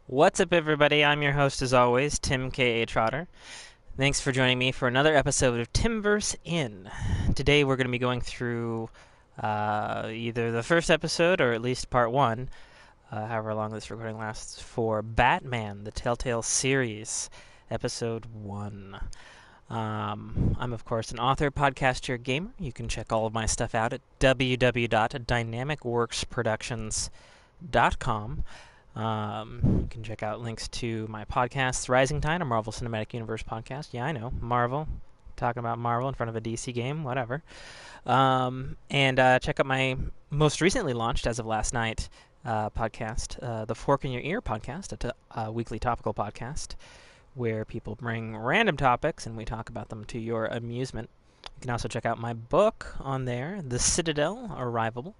What's up, everybody? I'm your host, as always, Tim K.A. Trotter. Thanks for joining me for another episode of Timverse In. Today, we're going to be going through either the first episode or at least part one, however long this recording lasts, for Batman, the Telltale series, episode 1. I'm, of course, an author, podcaster, gamer. You can check all of my stuff out at www.dynamicworksproductions.com. You can check out links to my podcasts, Rising Tide, a Marvel Cinematic Universe podcast. Yeah, I know, Marvel. Talking about Marvel in front of a DC game, whatever. And check out my most recently launched, as of last night, podcast, the Fork in Your Ear podcast, a weekly topical podcast where people bring random topics and we talk about them to your amusement. You can also check out my book on there, The Citadel Arrival,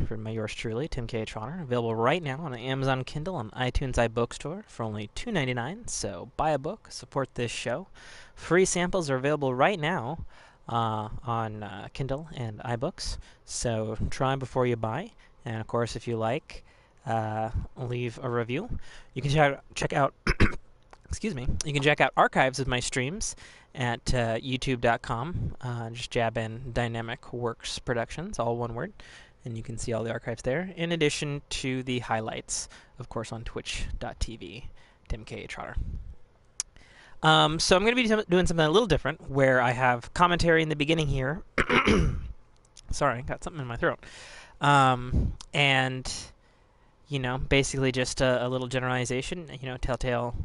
from yours truly, Tim K. Trotter. Available right now on Amazon Kindle and iTunes iBookstore for only $2.99. So buy a book, support this show. Free samples are available right now on Kindle and iBooks. So try before you buy. And of course, if you like, leave a review. You can check out excuse me. You can check out archives of my streams at youtube.com. Just jab in Dynamic Works Productions, all one word, and you can see all the archives there, in addition to the highlights, of course, on twitch.tv, Tim K. Trotter. So I'm going to be doing something a little different, where I have commentary in the beginning here. Sorry, got something in my throat. And, basically just a little generalization. Telltale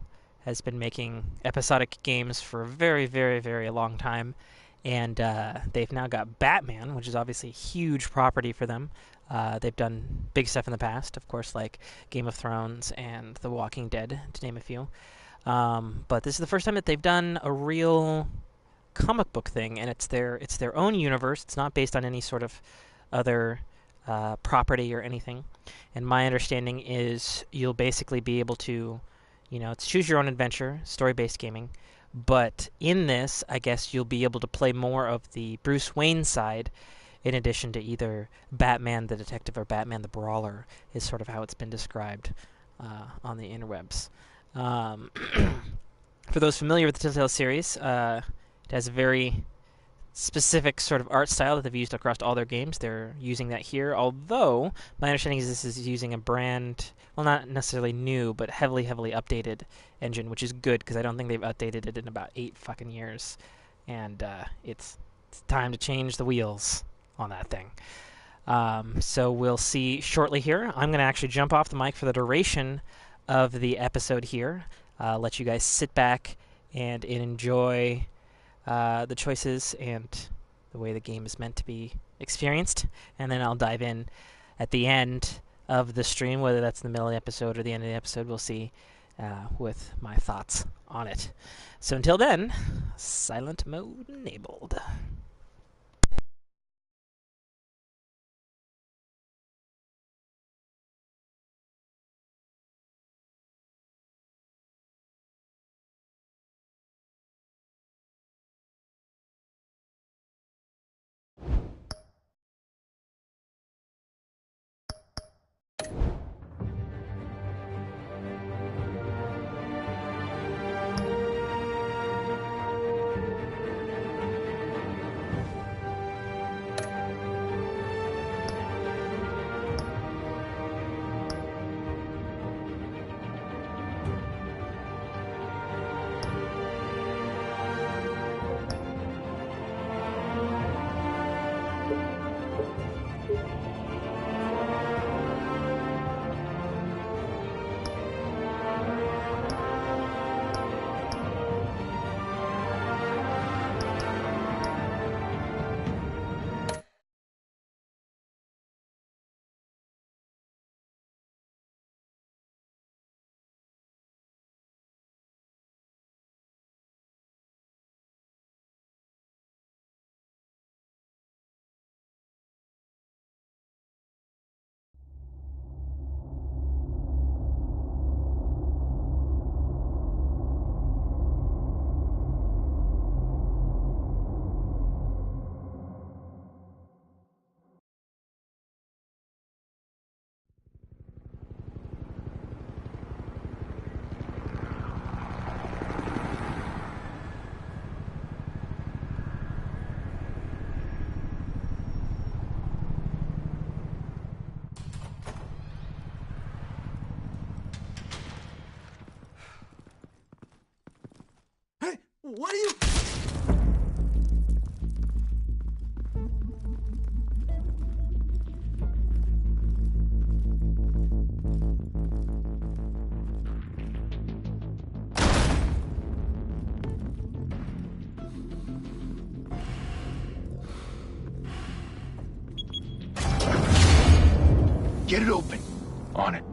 has been making episodic games for a very, very, very long time. And they've now got Batman, which is obviously a huge property for them. They've done big stuff in the past, of course, like Game of Thrones and The Walking Dead, to name a few. But this is the first time that they've done a real comic book thing, and it's their own universe. It's not based on any sort of other property or anything. And my understanding is you'll basically be able to, it's choose your own adventure, story-based gaming. But in this, I guess you'll be able to play more of the Bruce Wayne side, in addition to either Batman the Detective or Batman the Brawler, is sort of how it's been described on the interwebs. For those familiar with the Telltale series, it has a very specific sort of art style that they've used across all their games. They're using that here, although my understanding is this is using a brand, well, not necessarily new, but heavily, heavily updated engine, which is good because I don't think they've updated it in about 8 fucking years. And it's time to change the wheels on that thing. So we'll see shortly here. I'm going to actually jump off the mic for the duration of the episode here. Let you guys sit back and enjoy the choices and the way the game is meant to be experienced. And then I'll dive in at the end of the stream, whether that's in the middle of the episode or the end of the episode, we'll see, with my thoughts on it. So until then, silent mode enabled. What are you... Get it open. On it.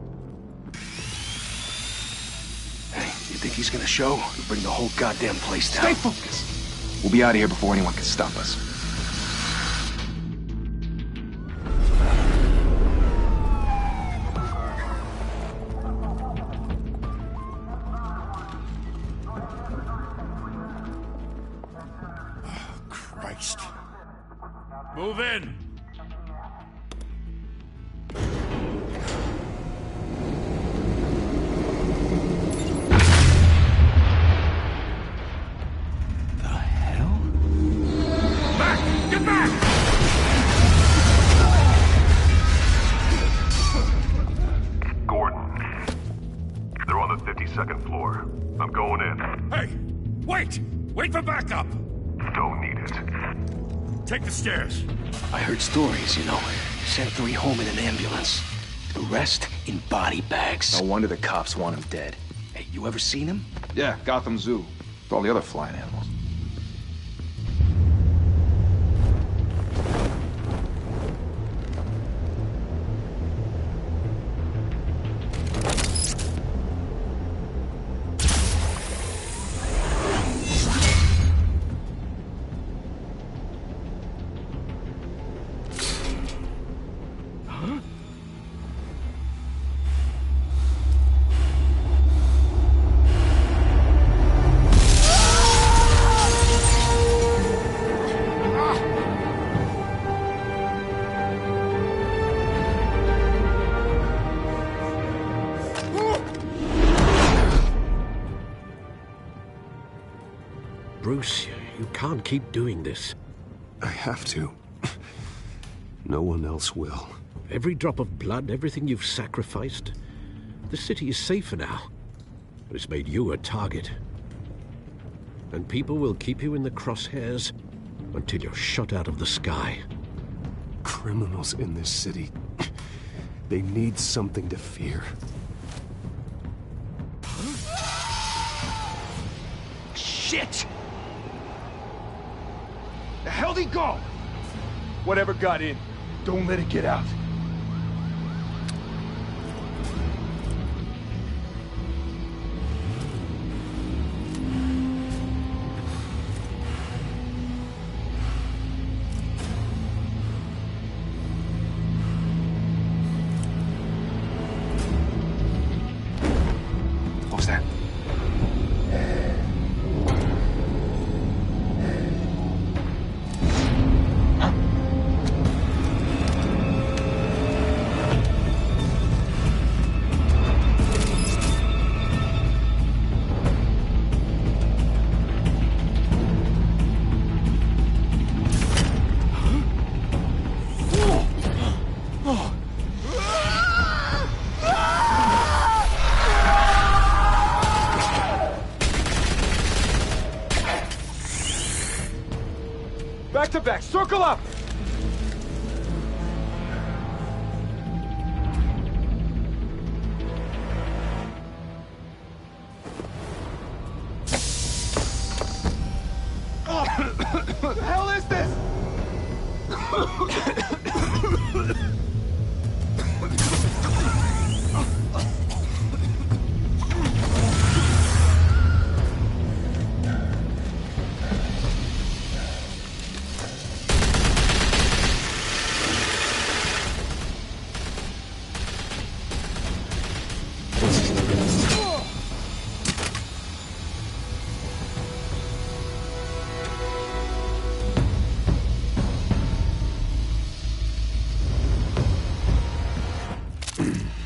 Hey, you think he's gonna show? We'll bring the whole goddamn place down. Stay focused. We'll be out of here before anyone can stop us. Oh, Christ. Move in! Second floor. I'm going in. Hey! Wait! Wait for backup! Don't need it. Take the stairs. I heard stories, you know. Sent 3 home in an ambulance. The rest in body bags. No wonder the cops want him dead. Hey, you ever seen him? Yeah, Gotham Zoo. With all the other flying animals. Bruce, you can't keep doing this. I have to. No one else will. Every drop of blood, everything you've sacrificed. The city is safer now. But it's made you a target. And people will keep you in the crosshairs until you're shot out of the sky. Criminals in this city. They need something to fear. Shit! The hell'd he go? Whatever got in, don't let it get out. What was that? Back to back, circle up! What the hell is this?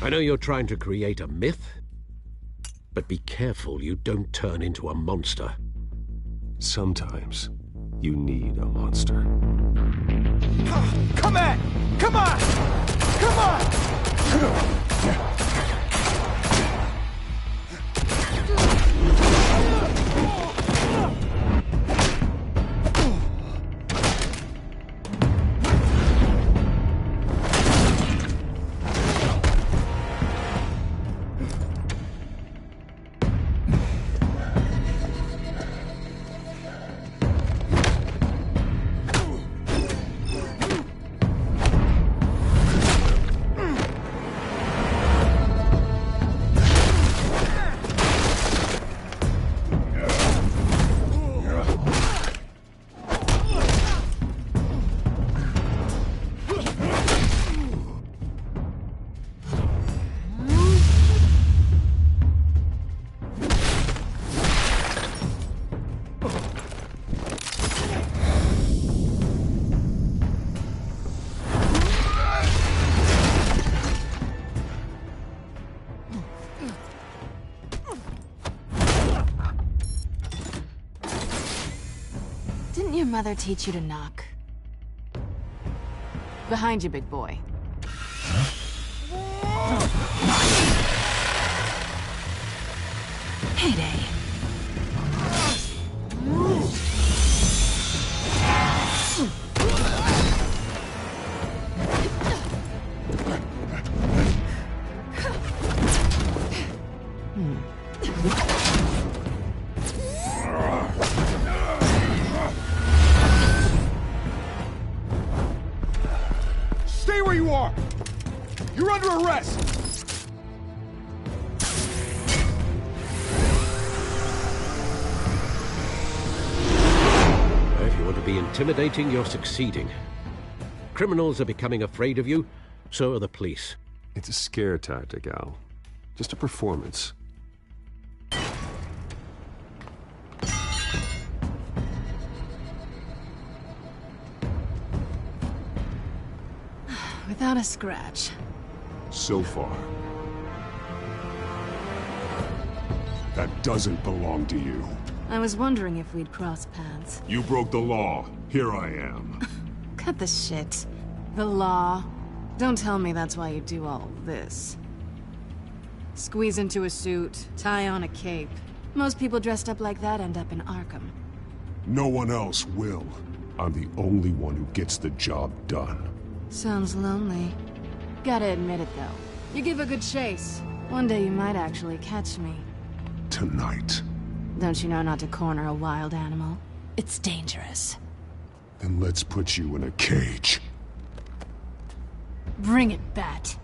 I know you're trying to create a myth, but be careful you don't turn into a monster. Sometimes you need a monster. Come on! Come on! Come on! Didn't your mother teach you to knock? Behind you, big boy. Heyday. Stay where you are! You're under arrest! If you want to be intimidating, you're succeeding. Criminals are becoming afraid of you, so are the police. It's a scare tactic, Al. Just a performance. Without a scratch. So far. That doesn't belong to you. I was wondering if we'd cross paths. You broke the law. Here I am. Cut the shit. The law. Don't tell me that's why you do all this. Squeeze into a suit, tie on a cape. Most people dressed up like that end up in Arkham. No one else will. I'm the only one who gets the job done. Sounds lonely. Gotta admit it, though. You give a good chase. One day you might actually catch me. Tonight. Don't you know not to corner a wild animal? It's dangerous. Then let's put you in a cage. Bring it, Bat.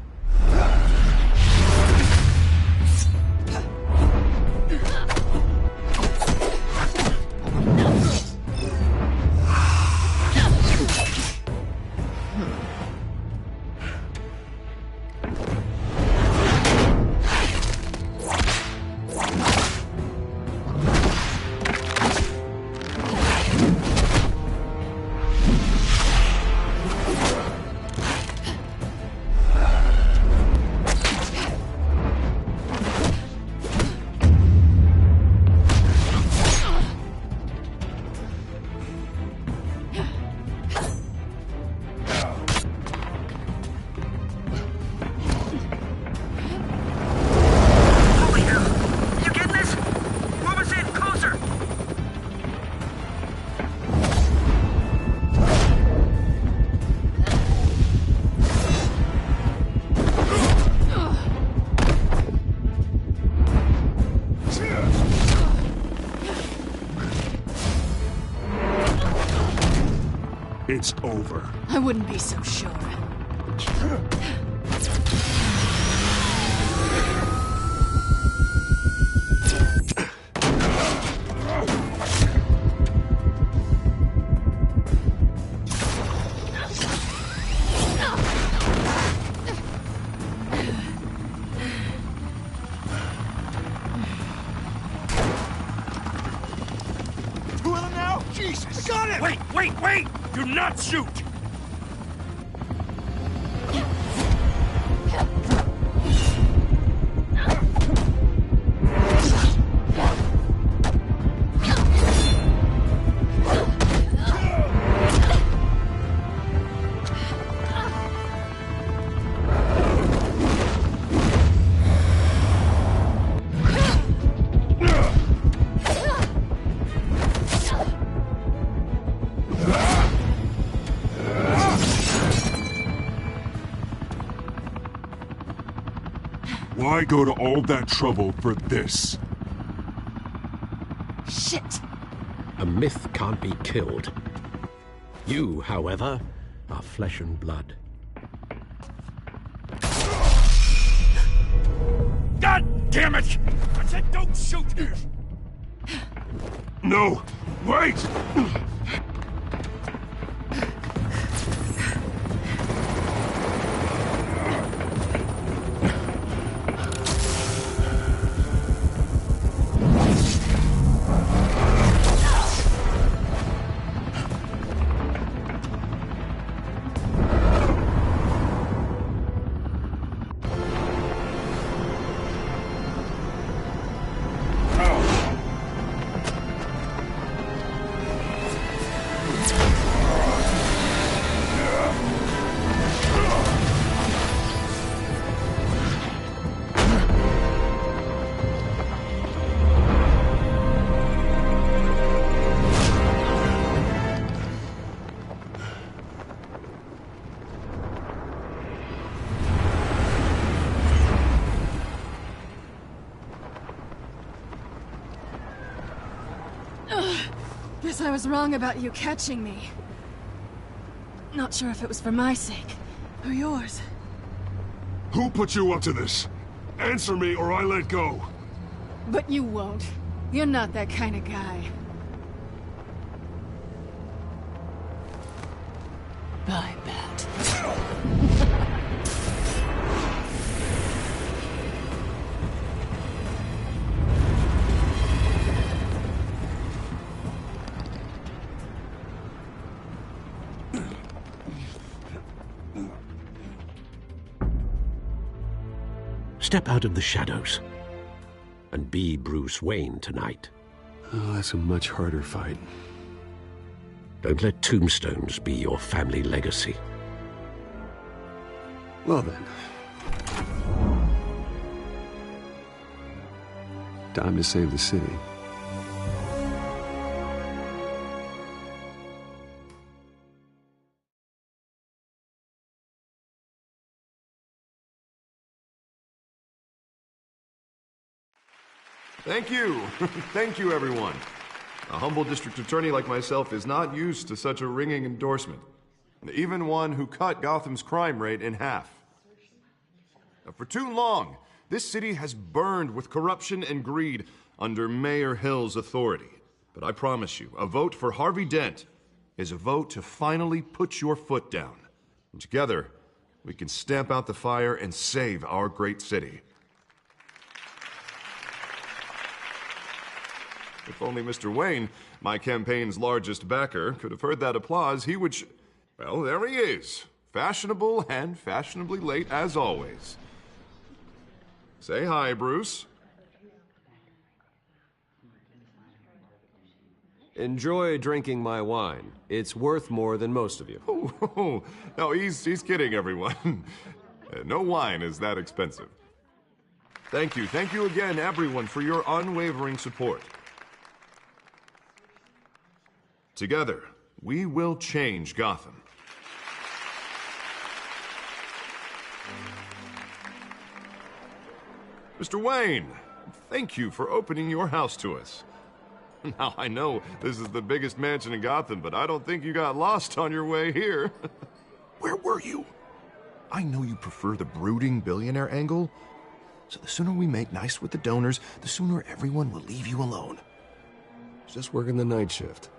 It's over. I wouldn't be so sure. Two of them now? Jesus! Got him! Wait! Do not shoot! Why go to all that trouble for this? Shit! A myth can't be killed. You, however, are flesh and blood. God damn it! I said don't shoot! No! Wait! guess I was wrong about you catching me. Not sure if it was for my sake, or yours. Who put you up to this? Answer me or I let go. But you won't. You're not that kind of guy. I bet. Step out of the shadows and be Bruce Wayne tonight. Oh, that's a much harder fight. Don't let tombstones be your family legacy. Well then. Time to save the city. Thank you. Thank you, everyone. A humble district attorney like myself is not used to such a ringing endorsement. Even one who cut Gotham's crime rate in half. Now, for too long, this city has burned with corruption and greed under Mayor Hill's authority. But I promise you, a vote for Harvey Dent is a vote to finally put your foot down. And together, we can stamp out the fire and save our great city. If only Mr. Wayne, my campaign's largest backer, could have heard that applause, he would well, there he is. Fashionable and fashionably late as always. Say hi, Bruce. Enjoy drinking my wine. It's worth more than most of you. Oh, no, he's kidding, everyone. No wine is that expensive. Thank you again, everyone, for your unwavering support. Together, we will change Gotham. Mr. Wayne, thank you for opening your house to us. Now, I know this is the biggest mansion in Gotham, but I don't think you got lost on your way here. Where were you? I know you prefer the brooding billionaire angle, so the sooner we make nice with the donors, the sooner everyone will leave you alone. Just working the night shift.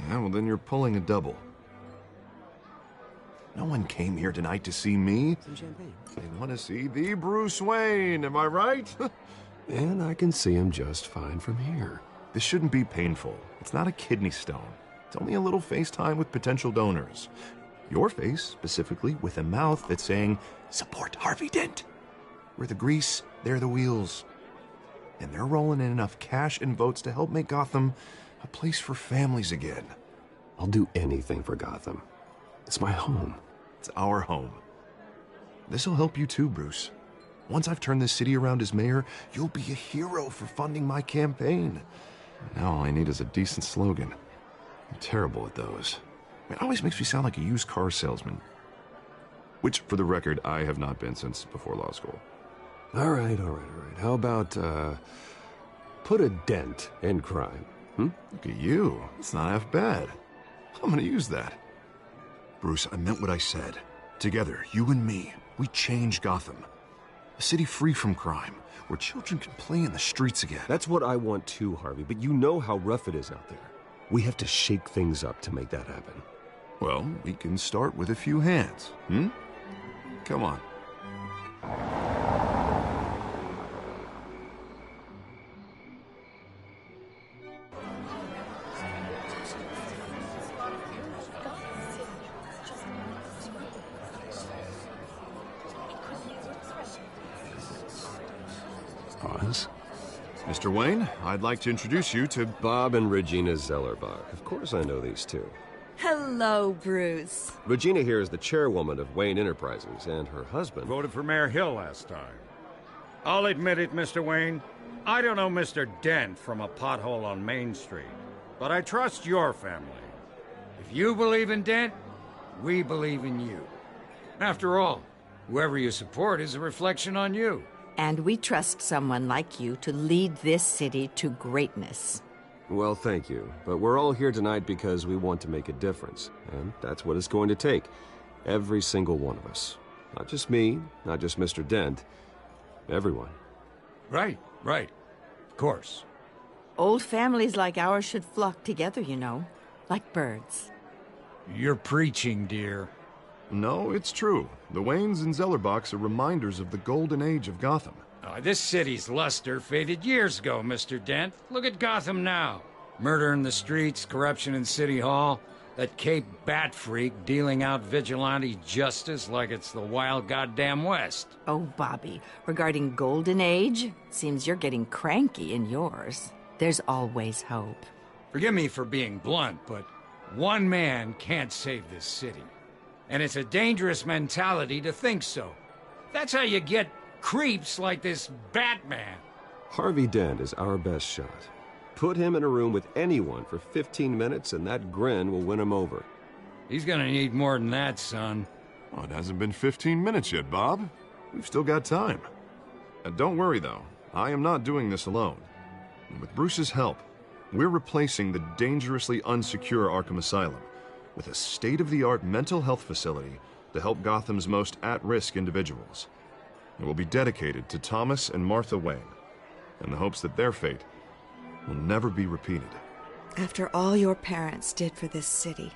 Yeah, well, then you're pulling a double. No one came here tonight to see me. Some champagne. They want to see the Bruce Wayne, am I right? And I can see him just fine from here. This shouldn't be painful. It's not a kidney stone. It's only a little FaceTime with potential donors. Your face, specifically, with a mouth that's saying, support Harvey Dent. We're the grease, they're the wheels. And they're rolling in enough cash and votes to help make Gotham a place for families again. I'll do anything for Gotham. It's my home. It's our home. This'll help you too, Bruce. Once I've turned this city around as mayor, you'll be a hero for funding my campaign. Now all I need is a decent slogan. I'm terrible at those. It always makes me sound like a used car salesman. Which, for the record, I have not been since before law school. All right. How about, put a dent in crime? Look at you. It's not half bad. I'm gonna use that. Bruce, I meant what I said. Together, you and me, we change Gotham. A city free from crime, where children can play in the streets again. That's what I want too, Harvey, but you know how rough it is out there. We have to shake things up to make that happen. Well, we can start with a few hands, Come on. Pause. Mr. Wayne, I'd like to introduce you to Bob and Regina Zellerbach. Of course I know these two. Hello, Bruce. Regina here is the chairwoman of Wayne Enterprises, and her husband... Voted for Mayor Hill last time. I'll admit it, Mr. Wayne. I don't know Mr. Dent from a pothole on Main Street, but I trust your family. If you believe in Dent, we believe in you. After all, whoever you support is a reflection on you. And we trust someone like you to lead this city to greatness. Well, thank you. But we're all here tonight because we want to make a difference. And that's what it's going to take. Every single one of us. Not just me, not just Mr. Dent. Everyone. Right. Of course. Old families like ours should flock together, you know. Like birds. You're preaching, dear. No, it's true. The Waynes and Zellerbachs are reminders of the golden age of Gotham. This city's luster faded years ago, Mr. Dent. Look at Gotham now. Murder in the streets, corruption in City Hall, that Cape Bat freak dealing out vigilante justice like it's the wild goddamn West. Oh, Bobby, regarding Golden Age, seems you're getting cranky in yours. There's always hope. Forgive me for being blunt, but one man can't save this city. And it's a dangerous mentality to think so. That's how you get creeps like this Batman. Harvey Dent is our best shot. Put him in a room with anyone for 15 minutes and that grin will win him over. He's gonna need more than that, son. Oh, it hasn't been 15 minutes yet, Bob. We've still got time. And don't worry, though. I am not doing this alone. And with Bruce's help, we're replacing the dangerously unsecure Arkham Asylum with a state-of-the-art mental health facility to help Gotham's most at-risk individuals. It will be dedicated to Thomas and Martha Wayne, in the hopes that their fate will never be repeated. After all your parents did for this city,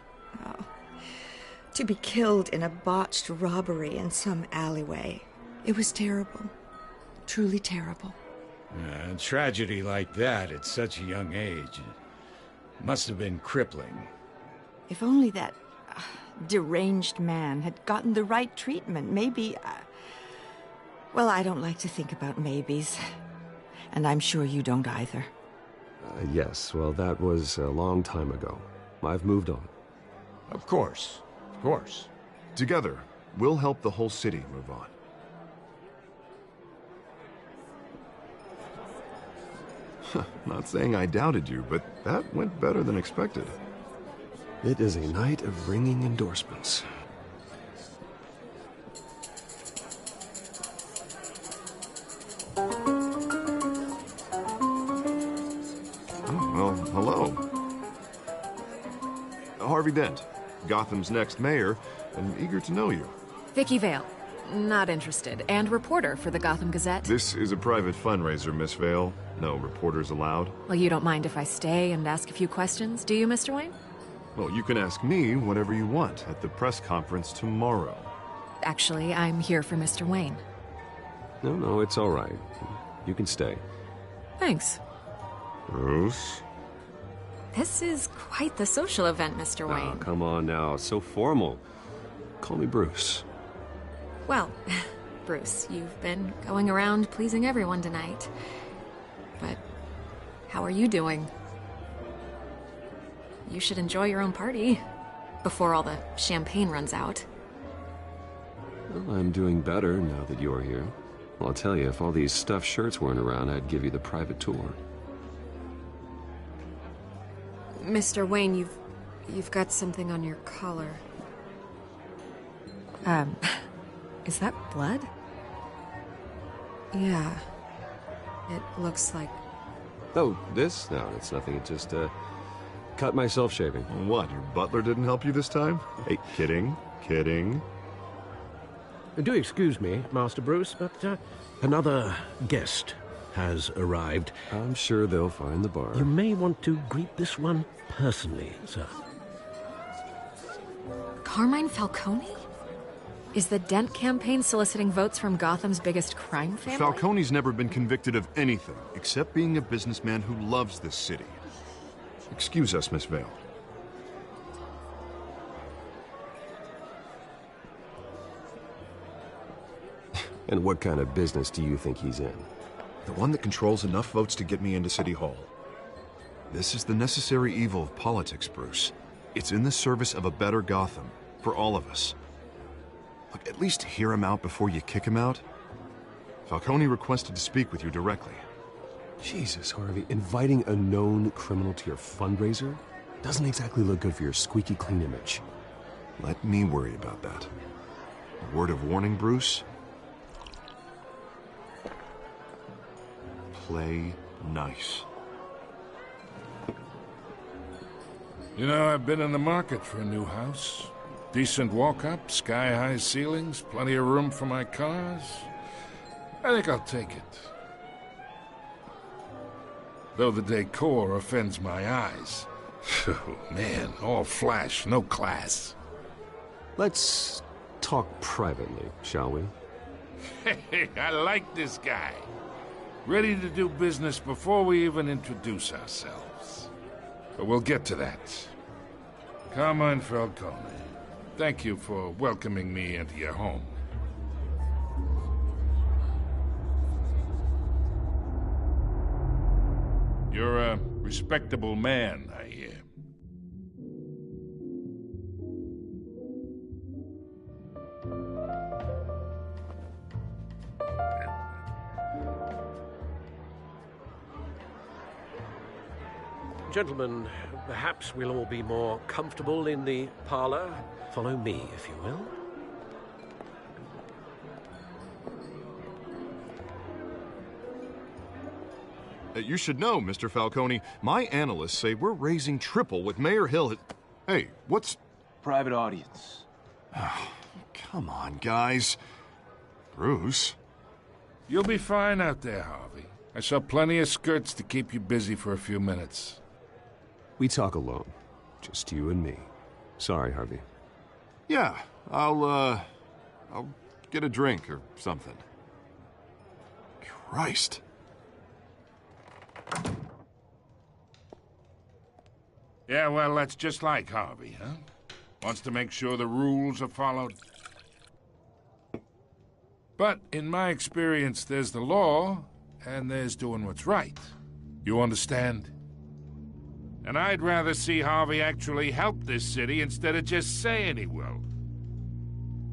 to be killed in a botched robbery in some alleyway, it was terrible. Truly terrible. A tragedy like that at such a young age must have been crippling. If only that deranged man had gotten the right treatment, maybe... Well, I don't like to think about maybes. And I'm sure you don't either. Yes, well, that was a long time ago. I've moved on. Of course. Together, we'll help the whole city move on. Not saying I doubted you, but that went better than expected. It is a night of ringing endorsements. Well, hello. Harvey Dent, Gotham's next mayor, and eager to know you. Vicky Vale. Not interested. And reporter for the Gotham Gazette. This is a private fundraiser, Miss Vale. No reporters allowed. Well, you don't mind if I stay and ask a few questions, do you, Mr. Wayne? Well, you can ask me whatever you want at the press conference tomorrow. Actually, I'm here for Mr. Wayne. No, it's all right. You can stay. Thanks. Bruce? This is quite the social event, Mr. Wayne. Oh, come on now. So formal. Call me Bruce. Well, Bruce, you've been going around pleasing everyone tonight. But how are you doing? You should enjoy your own party before all the champagne runs out. Well, I'm doing better now that you're here. Well, I'll tell you, if all these stuffed shirts weren't around, I'd give you the private tour. Mr. Wayne, you've got something on your collar. Is that blood? Yeah. It looks like... Oh, this? No, it's nothing. It just, cut myself shaving. What, your butler didn't help you this time? Hey, kidding. Do excuse me, Master Bruce, but another guest has arrived. I'm sure they'll find the bar. You may want to greet this one personally, sir. Carmine Falcone? Is the Dent campaign soliciting votes from Gotham's biggest crime family? Falcone's never been convicted of anything, except being a businessman who loves this city. Excuse us, Miss Vale. And what kind of business do you think he's in? The one that controls enough votes to get me into City Hall. This is the necessary evil of politics, Bruce. It's in the service of a better Gotham, for all of us. Look, at least hear him out before you kick him out. Falcone requested to speak with you directly. Jesus, Harvey, inviting a known criminal to your fundraiser doesn't exactly look good for your squeaky clean image. Let me worry about that. A word of warning, Bruce. Play nice. You know, I've been in the market for a new house. Decent walk-up, sky-high ceilings, plenty of room for my cars. I think I'll take it. Though the decor offends my eyes. Oh, man, all flash, no class. Let's talk privately, shall we? Hey, I like this guy. Ready to do business before we even introduce ourselves. But we'll get to that. Carmine Falcone, thank you for welcoming me into your home. You're a respectable man, I hear. Gentlemen, perhaps we'll all be more comfortable in the parlor. Follow me, if you will. You should know, Mr. Falcone, my analysts say we're raising triple with Mayor Hill. Hey, what's... Private audience. Oh, come on, guys. Bruce? You'll be fine out there, Harvey. I saw plenty of skirts to keep you busy for a few minutes. We talk alone. Just you and me. Sorry, Harvey. Yeah, I'll get a drink or something. Christ. Yeah, well, that's just like Harvey, huh? Wants to make sure the rules are followed. But in my experience, there's the law, and there's doing what's right. You understand? And I'd rather see Harvey actually help this city instead of just saying he will.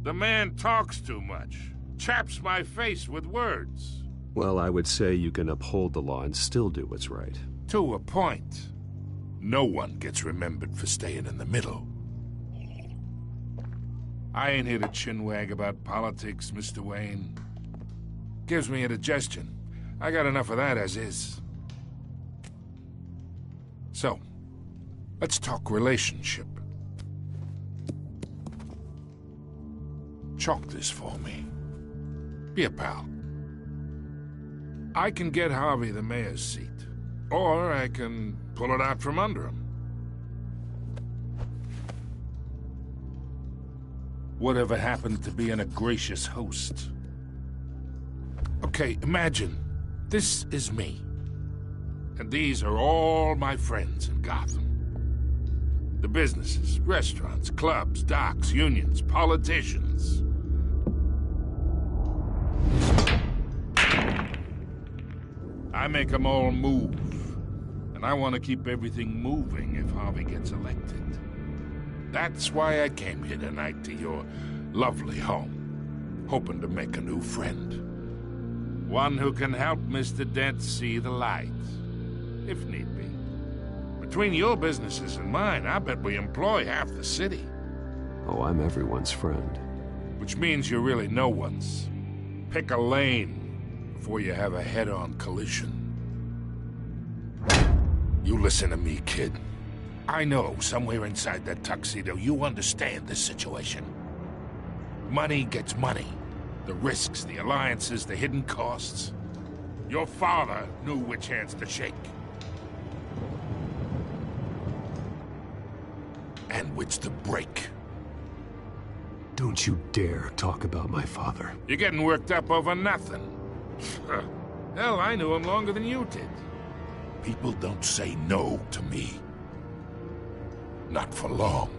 The man talks too much. Chaps my face with words. Well, I would say you can uphold the law and still do what's right. To a point. No one gets remembered for staying in the middle. I ain't here to chinwag about politics, Mr. Wayne. Gives me indigestion. I got enough of that as is. So, let's talk relationship. Chalk this for me. Be a pal. I can get Harvey the mayor's seat, or I can pull it out from under him. Whatever happened to being a gracious host? Okay, imagine, this is me. And these are all my friends in Gotham. The businesses, restaurants, clubs, docks, unions, politicians. I make them all move. And I want to keep everything moving if Harvey gets elected. That's why I came here tonight to your lovely home, hoping to make a new friend. One who can help Mr. Dent see the light, if need be. Between your businesses and mine, I bet we employ half the city. Oh, I'm everyone's friend. Which means you're really no one's. Pick a lane before you have a head-on collision. You listen to me, kid. I know somewhere inside that tuxedo you understand this situation. Money gets money. The risks, the alliances, the hidden costs. Your father knew which hands to shake. And which to break. Don't you dare talk about my father. You're getting worked up over nothing. Hell, I knew him longer than you did. People don't say no to me. Not for long.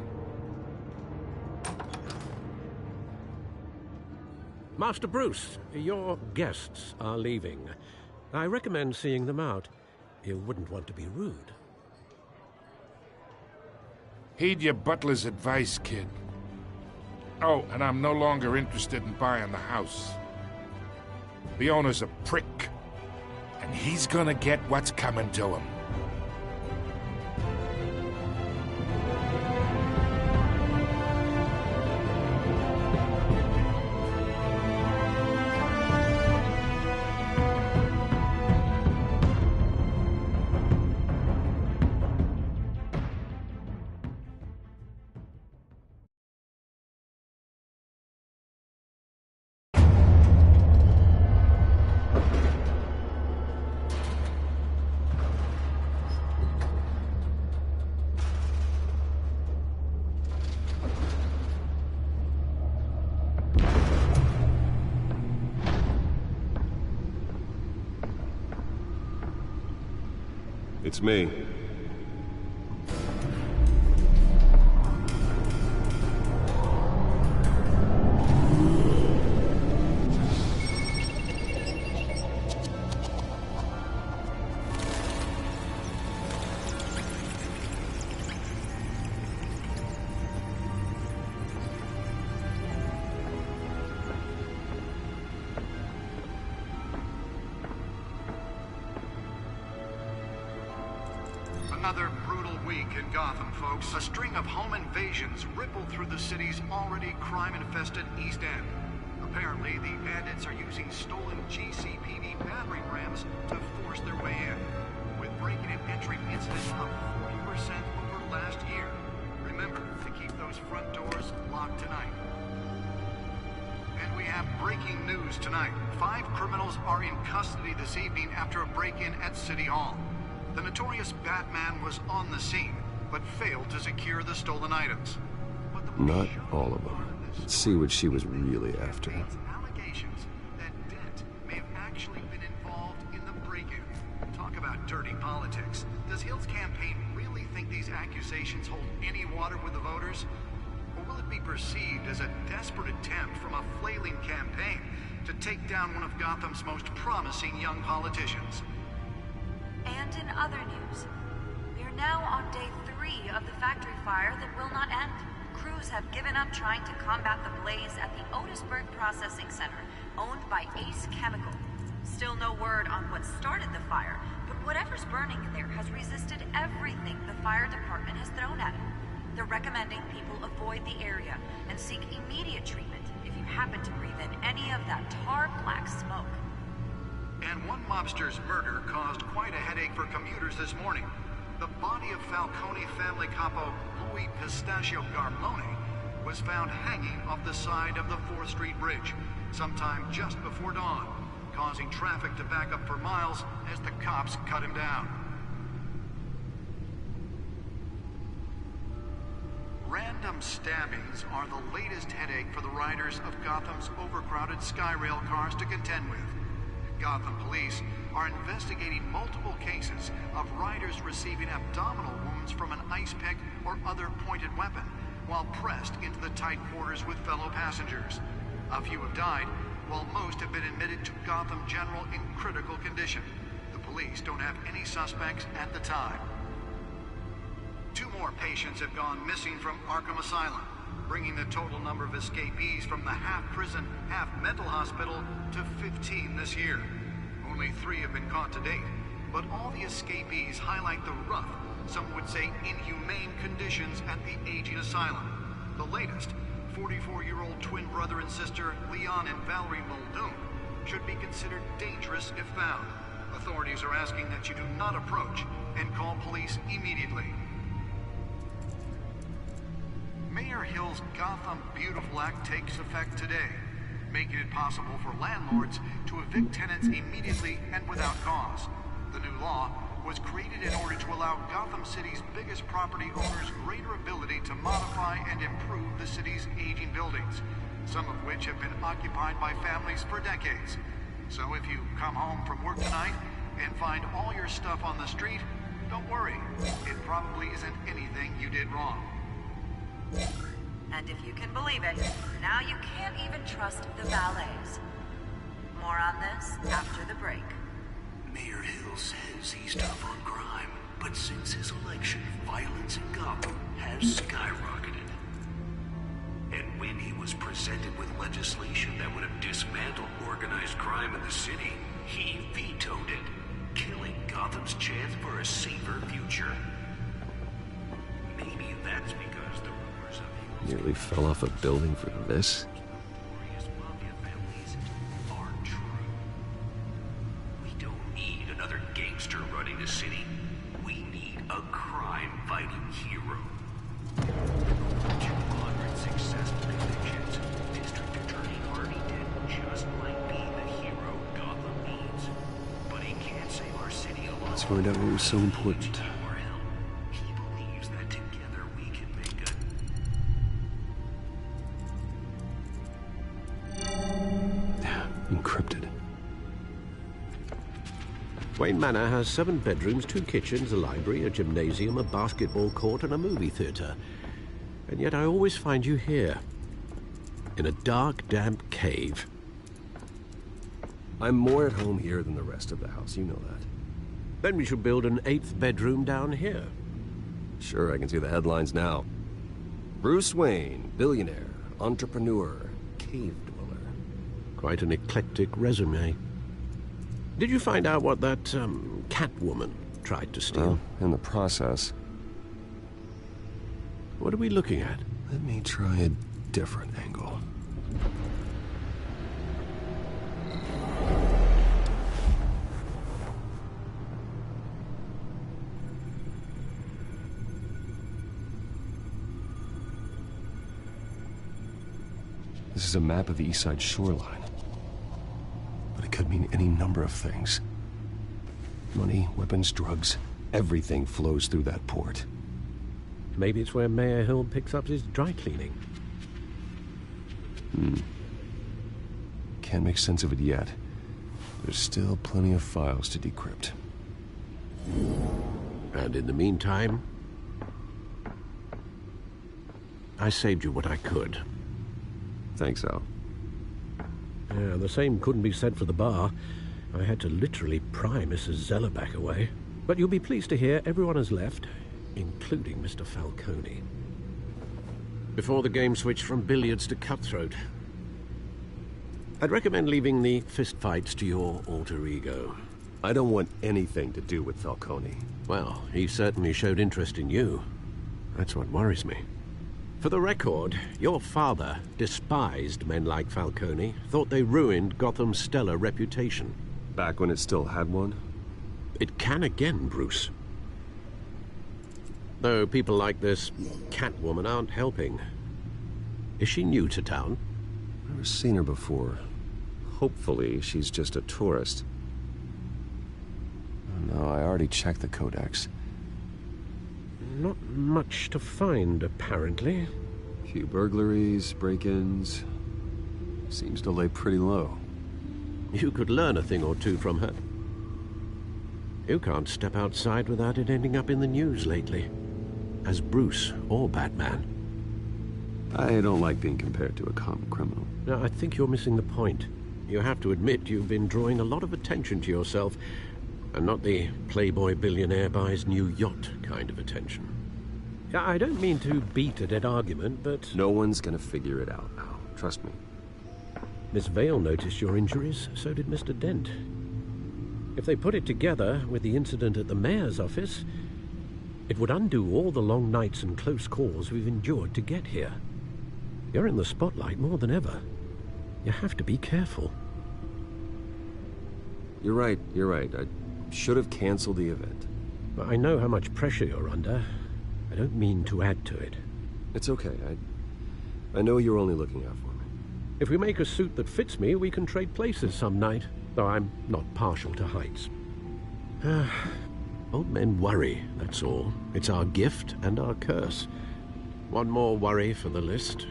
Master Bruce, your guests are leaving. I recommend seeing them out. You wouldn't want to be rude. Heed your butler's advice, kid. Oh, and I'm no longer interested in buying the house. The owner's a prick. And he's gonna get what's coming to him. It's me. Another brutal week in Gotham, folks. A string of home invasions rippled through the city's already crime-infested East End. Apparently, the bandits are using stolen GCPD battering rams to force their way in, with breaking and entering incidents up 40% over last year. Remember to keep those front doors locked tonight. And we have breaking news tonight. 5 criminals are in custody this evening after a break-in at City Hall. The notorious Batman was on the scene, but failed to secure the stolen items. Not all of them. Let's see what she was really after. Allegations that Dent may have actually been involved in the break-in. Talk about dirty politics. Does Hill's campaign really think these accusations hold any water with the voters? Or will it be perceived as a desperate attempt from a flailing campaign to take down one of Gotham's most promising young politicians? And in other news, we are now on day 3 of the factory fire that will not end. Crews have given up trying to combat the blaze at the Otisburg Processing Center, owned by Ace Chemical. Still no word on what started the fire, but whatever's burning in there has resisted everything the fire department has thrown at it. They're recommending people avoid the area and seek immediate treatment if you happen to breathe in any of that tar-black smoke. And one mobster's murder caused quite a headache for commuters this morning. The body of Falcone family capo Louis Pistachio Garmone was found hanging off the side of the 4th Street Bridge sometime just before dawn, causing traffic to back up for miles as the cops cut him down. Random stabbings are the latest headache for the riders of Gotham's overcrowded Skyrail cars to contend with. Gotham police are investigating multiple cases of riders receiving abdominal wounds from an ice pick or other pointed weapon while pressed into the tight quarters with fellow passengers. A few have died, while most have been admitted to Gotham General in critical condition. The police don't have any suspects at the time. 2 more patients have gone missing from Arkham Asylum, bringing the total number of escapees from the half-prison, half-mental hospital to 15 this year. Only 3 have been caught to date, but all the escapees highlight the rough, some would say inhumane conditions at the aging asylum. The latest, 44-year-old twin brother and sister Leon and Valerie Muldoon, should be considered dangerous if found. Authorities are asking that you do not approach and call police immediately. Mayor Hill's Gotham Beautiful Act takes effect today, making it possible for landlords to evict tenants immediately and without cause. The new law was created in order to allow Gotham City's biggest property owners greater ability to modify and improve the city's aging buildings, some of which have been occupied by families for decades. So if you come home from work tonight and find all your stuff on the street, don't worry. It probably isn't anything you did wrong. And if you can believe it, now you can't even trust the valets. More on this after the break. Mayor Hill says he's tough on crime, but since his election, violence in Gotham has skyrocketed. And when he was presented with legislation that would have dismantled organized crime in the city, he vetoed it, killing Gotham's chance for a safer future. Maybe that's because the rumors of him Nearly fell off a building for this. notorious mafia families are true. We don't need another gangster running the city. We need a crime-fighting hero. 200 successful convictions. District Attorney Harvey Dent just might be the hero Gotham needs. But he can't save our city alone. Let's find out what was so important. He believes that together we can make a... Encrypted. Wayne Manor has 7 bedrooms, 2 kitchens, a library, a gymnasium, a basketball court, and a movie theater. And yet I always find you here, in a dark, damp cave. I'm more at home here than the rest of the house, you know that. Then we should build an 8th bedroom down here. Sure, I can see the headlines now. Bruce Wayne, billionaire, entrepreneur, cave dweller. Quite an eclectic resume. Did you find out what that, Catwoman tried to steal? Well, in the process. What are we looking at? Let me try a different angle. This is a map of the East Side shoreline. But it could mean any number of things. Money, weapons, drugs, everything flows through that port. Maybe it's where Mayor Hill picks up his dry cleaning. Can't make sense of it yet. There's still plenty of files to decrypt. And in the meantime, I saved you what I could. Thanks, Al. Yeah, the same couldn't be said for the bar. I had to literally pry Mrs. Zeller back away. But you'll be pleased to hear everyone has left, including Mr. Falcone. Before the game switched from billiards to cutthroat. I'd recommend leaving the fistfights to your alter ego. I don't want anything to do with Falcone. Well, he certainly showed interest in you. That's what worries me. For the record, your father despised men like Falcone, thought they ruined Gotham's stellar reputation. Back when it still had one? It can again, Bruce. Though people like this Catwoman aren't helping. Is she new to town? Never seen her before. Hopefully, she's just a tourist. Oh, no, I already checked the codex. Not much to find, apparently. Few burglaries, break-ins. Seems to lay pretty low. You could learn a thing or two from her. You can't step outside without it ending up in the news lately. As Bruce or Batman. I don't like being compared to a common criminal. No, I think you're missing the point. You have to admit you've been drawing a lot of attention to yourself, and not the playboy billionaire buys new yacht kind of attention. I don't mean to beat a dead argument, but... No one's gonna figure it out now. Trust me. Miss Vale noticed your injuries, so did Mr. Dent. If they put it together with the incident at the mayor's office, it would undo all the long nights and close calls we've endured to get here. You're in the spotlight more than ever. You have to be careful. You're right. I should have canceled the event. But I know how much pressure you're under. I don't mean to add to it. It's okay. I know you're only looking out for me. If we make a suit that fits me, we can trade places some night, though I'm not partial to heights. Old men worry, that's all. It's our gift and our curse. One more worry for the list.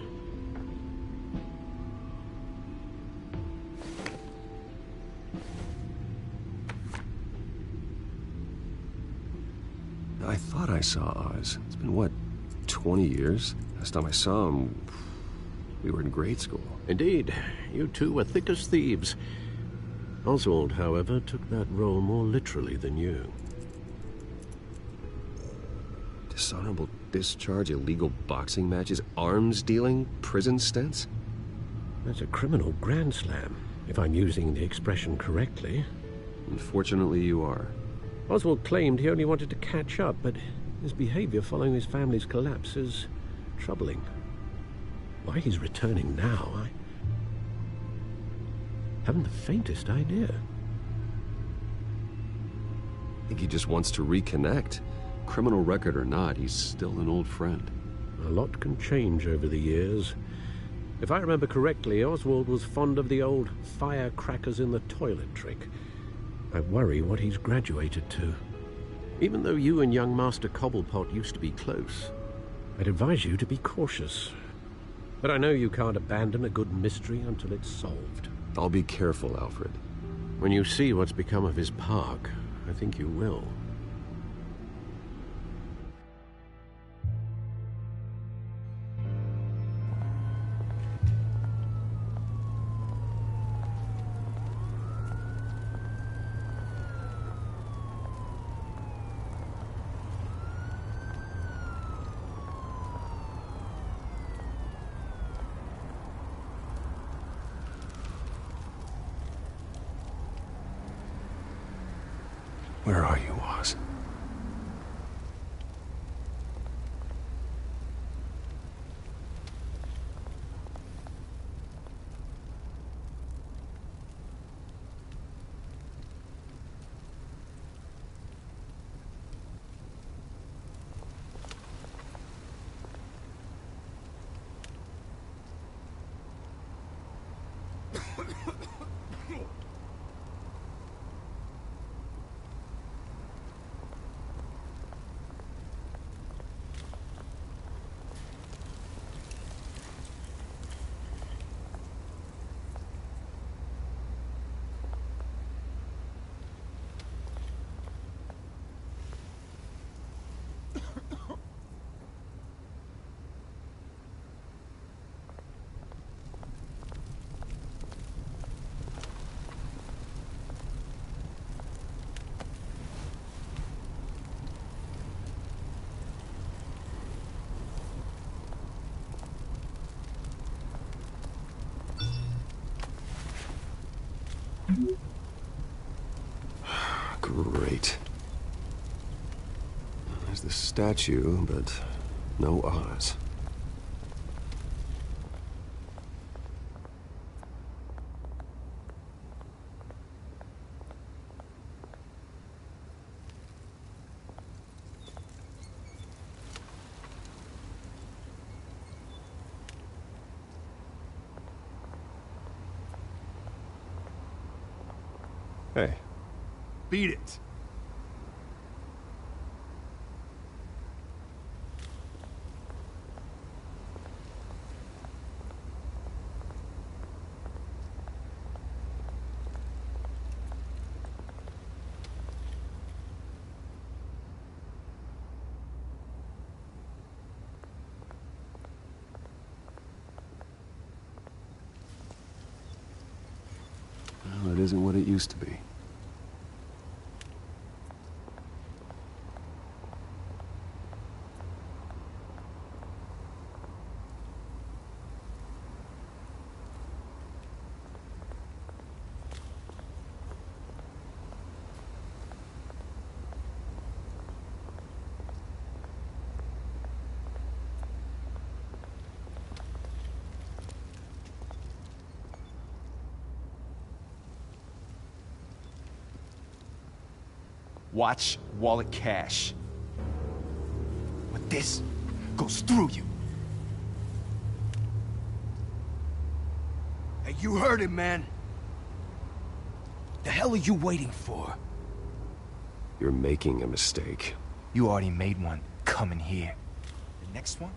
I thought I saw Oz. It's been, what, 20 years? Last time I saw him, we were in grade school. Indeed. You two were thick as thieves. Oswald, however, took that role more literally than you. Dishonorable discharge, illegal boxing matches, arms dealing, prison stints? That's a criminal grand slam, if I'm using the expression correctly. Unfortunately, you are. Oswald claimed he only wanted to catch up, but his behavior following his family's collapse is troubling. Why he's returning now, I haven't the faintest idea. I think he just wants to reconnect. Criminal record or not, he's still an old friend. A lot can change over the years. If I remember correctly, Oswald was fond of the old firecrackers in the toilet trick. I worry what he's graduated to. Even though you and young Master Cobblepot used to be close, I'd advise you to be cautious. But I know you can't abandon a good mystery until it's solved. I'll be careful, Alfred. When you see what's become of his park, I think you will. Where are you, Oz? Great. There's the statue, but no Oz. Hey. Beat it. Well, it isn't what it used to be. Watch wallet cash. But this goes through you. Hey, you heard him, man. The hell are you waiting for? You're making a mistake. You already made one coming here. The next one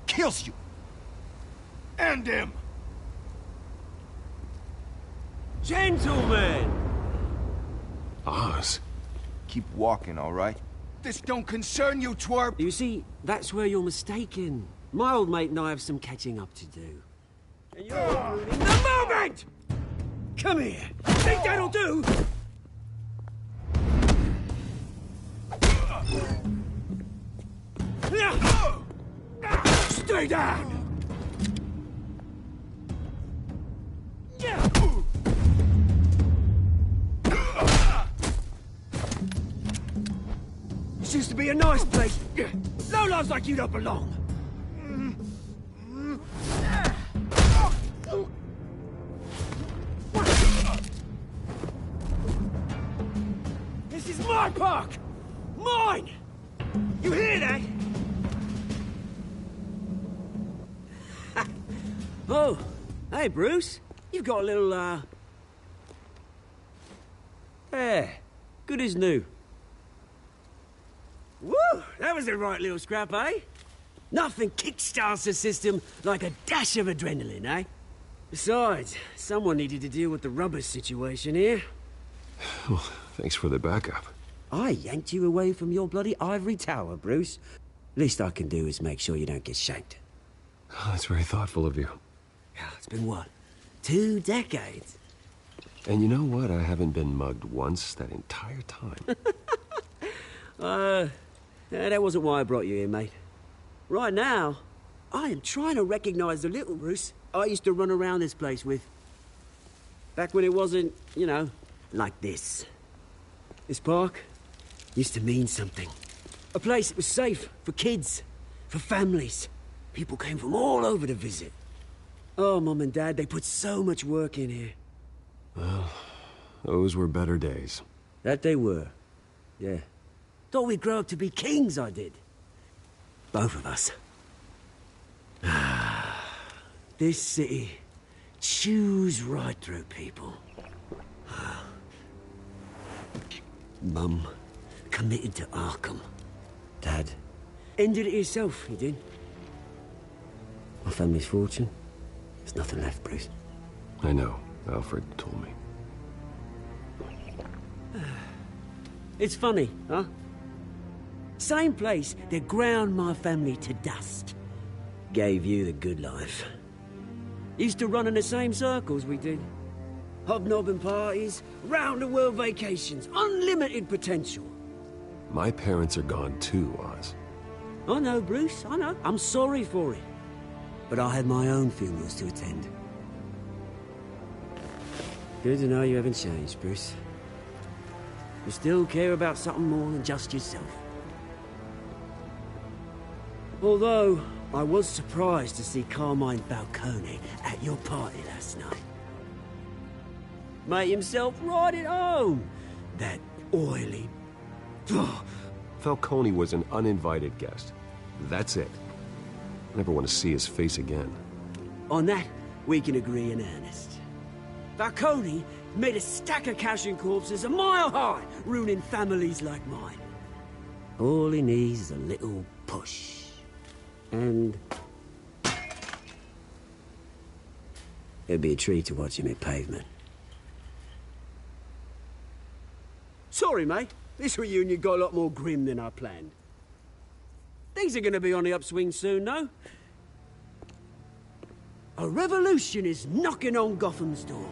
kills you. And him. Gentlemen! Oz. Keep walking, all right? This don't concern you, twerp! You see, that's where you're mistaken. My old mate and I have some catching up to do. And you're ruining the moment! Come here! Think that'll do? Stay down! This used to be a nice place. Lowlifes like you don't belong. This is my park! Mine! You hear that? Oh, hey, Bruce. You've got a little, Yeah, good as new. Woo! That was a right little scrap, eh? Nothing kickstarts the system like a dash of adrenaline, eh? Besides, someone needed to deal with the rubber situation here. Oh, thanks for the backup. I yanked you away from your bloody ivory tower, Bruce. Least I can do is make sure you don't get shanked. Oh, that's very thoughtful of you. Yeah, it's been what? 2 decades? And you know what? I haven't been mugged once that entire time. That wasn't why I brought you here, mate. Right now, I am trying to recognize the little Bruce I used to run around this place with. Back when it wasn't, you know, like this. This park used to mean something. A place that was safe for kids, for families. People came from all over to visit. Oh, Mum and Dad, they put so much work in here. Well, those were better days. That they were. Yeah. Thought we'd grow up to be kings, I did. Both of us. This city chews right through people. Mum committed to Arkham. Dad ended it himself, he did. My family's fortune. There's nothing left, Bruce. I know. Alfred told me. It's funny, huh? Same place that ground my family to dust. Gave you the good life. Used to run in the same circles we did. Hobnobbing parties, round-the-world vacations, unlimited potential. My parents are gone too, Oz. I know, Bruce, I know. I'm sorry for it. But I had my own funerals to attend. Good to know you haven't changed, Bruce. You still care about something more than just yourself. Although, I was surprised to see Carmine Falcone at your party last night. Made himself right at home. That oily... Falcone was an uninvited guest. That's it. I never want to see his face again. On that, we can agree in earnest. Falcone made a stack of cash and corpses a mile high, ruining families like mine. All he needs is a little push. And... it'd be a treat to watch him hit pavement. Sorry, mate. This reunion got a lot more grim than I planned. Things are gonna be on the upswing soon, though. A revolution is knocking on Gotham's door.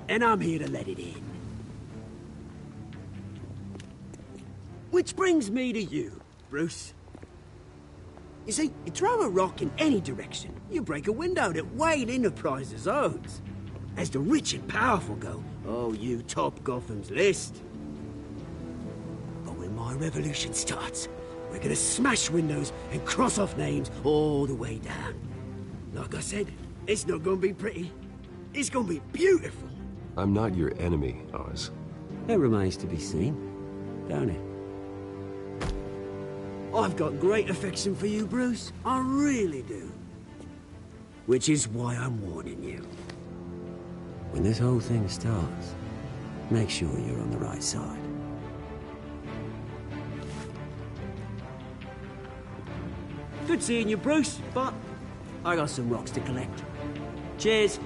And I'm here to let it in. Which brings me to you, Bruce. You see, you throw a rock in any direction, you break a window that Wayne Enterprises owns. As the rich and powerful go, oh, you top Gotham's list. But when my revolution starts, we're gonna smash windows and cross off names all the way down. Like I said, it's not gonna be pretty. It's gonna be beautiful. I'm not your enemy, Oz. That remains to be seen, don't it? I've got great affection for you, Bruce. I really do. Which is why I'm warning you. When this whole thing starts, make sure you're on the right side. Good seeing you, Bruce, but I got some rocks to collect. Cheers.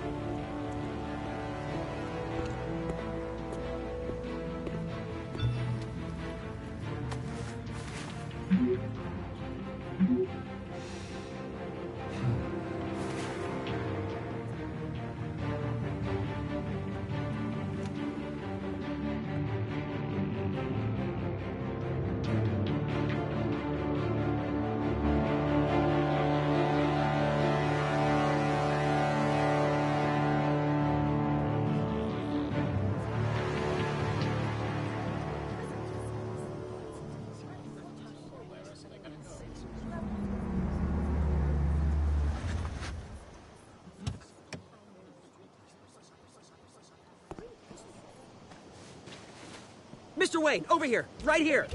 Mr. Wayne, over here, right here.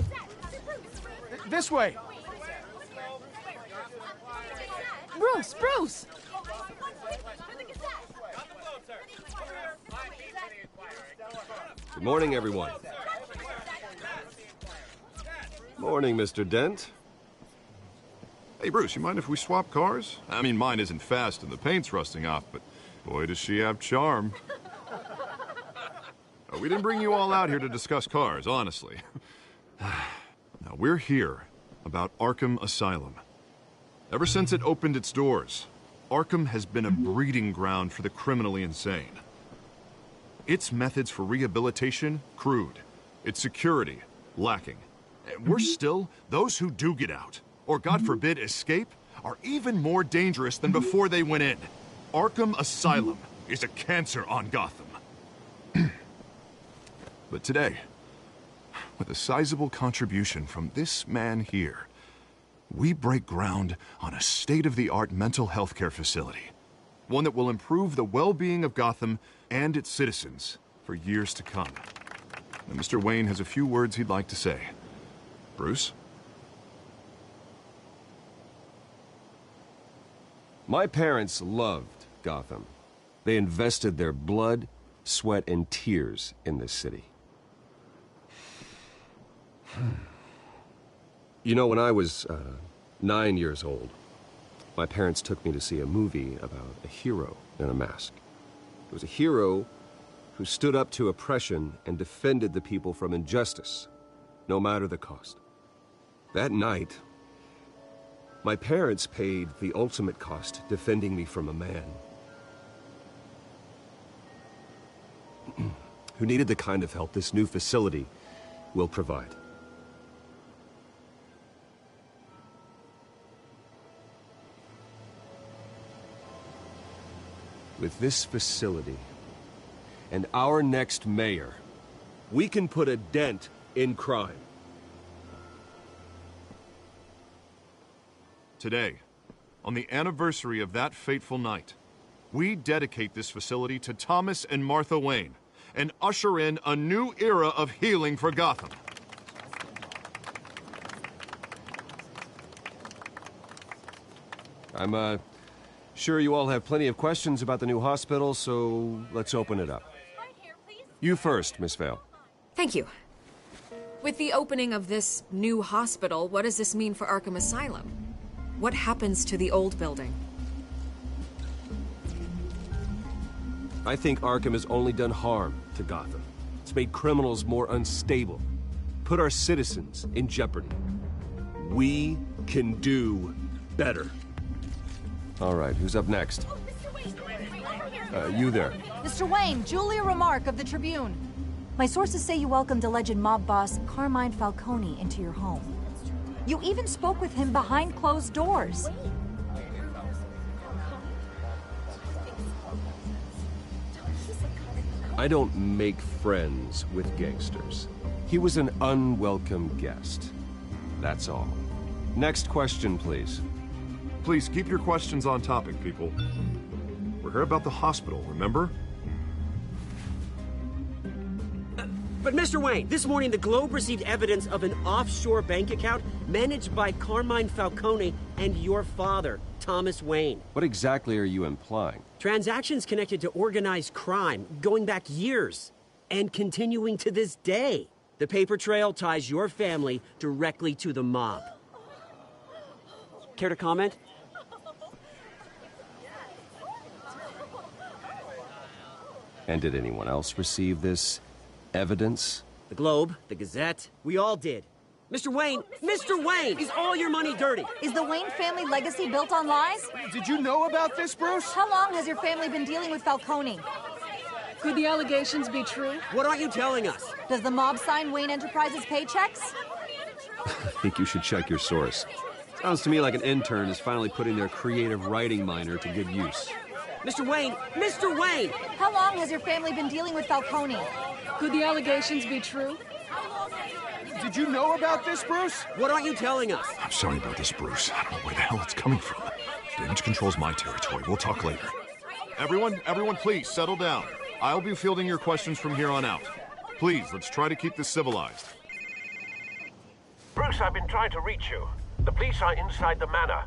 This way. Bruce, Bruce! Good morning, everyone. Morning, Mr. Dent. Hey, Bruce, you mind if we swap cars? I mean, mine isn't fast and the paint's rusting off, but boy, does she have charm. We didn't bring you all out here to discuss cars, honestly. Now, we're here about Arkham Asylum. Ever since it opened its doors, Arkham has been a breeding ground for the criminally insane. Its methods for rehabilitation, crude. Its security, lacking. And worse still, those who do get out, or God forbid escape, are even more dangerous than before they went in. Arkham Asylum is a cancer on Gotham. But today, with a sizable contribution from this man here, we break ground on a state-of-the-art mental health care facility. One that will improve the well-being of Gotham and its citizens for years to come. And Mr. Wayne has a few words he'd like to say. Bruce? My parents loved Gotham. They invested their blood, sweat, and tears in this city. You know, when I was 9 years old, my parents took me to see a movie about a hero in a mask. It was a hero who stood up to oppression and defended the people from injustice, no matter the cost. That night, my parents paid the ultimate cost defending me from a man who needed the kind of help this new facility will provide. With this facility and our next mayor, we can put a dent in crime. Today, on the anniversary of that fateful night, we dedicate this facility to Thomas and Martha Wayne and usher in a new era of healing for Gotham. I'm sure you all have plenty of questions about the new hospital, so let's open it up. You first, Miss Vale. Thank you. With the opening of this new hospital, what does this mean for Arkham Asylum? What happens to the old building? I think Arkham has only done harm to Gotham. It's made criminals more unstable, put our citizens in jeopardy. We can do better. All right, who's up next? You there. Mr. Wayne, Julia Remark of the Tribune. My sources say you welcomed alleged mob boss Carmine Falcone into your home. You even spoke with him behind closed doors. I don't make friends with gangsters. He was an unwelcome guest. That's all. Next question, please. Please keep your questions on topic, people. We're here about the hospital, remember? But Mr. Wayne, this morning the Globe received evidence of an offshore bank account managed by Carmine Falcone and your father, Thomas Wayne. What exactly are you implying? Transactions connected to organized crime going back years and continuing to this day. The paper trail ties your family directly to the mob. Care to comment? And did anyone else receive this evidence? The Globe, the Gazette, we all did. Mr. Wayne, is all your money dirty? Is the Wayne family legacy built on lies? Did you know about this, Bruce? How long has your family been dealing with Falcone? Could the allegations be true? What aren't you telling us? Does the mob sign Wayne Enterprises paychecks? I think you should check your source. Sounds to me like an intern is finally putting their creative writing minor to good use. Mr. Wayne! How long has your family been dealing with Falcone? Could the allegations be true? Did you know about this, Bruce? What aren't you telling us? I'm sorry about this, Bruce. I don't know where the hell it's coming from. Damage control's my territory. We'll talk later. Everyone, please, settle down. I'll be fielding your questions from here on out. Please, let's try to keep this civilized. Bruce, I've been trying to reach you. The police are inside the manor.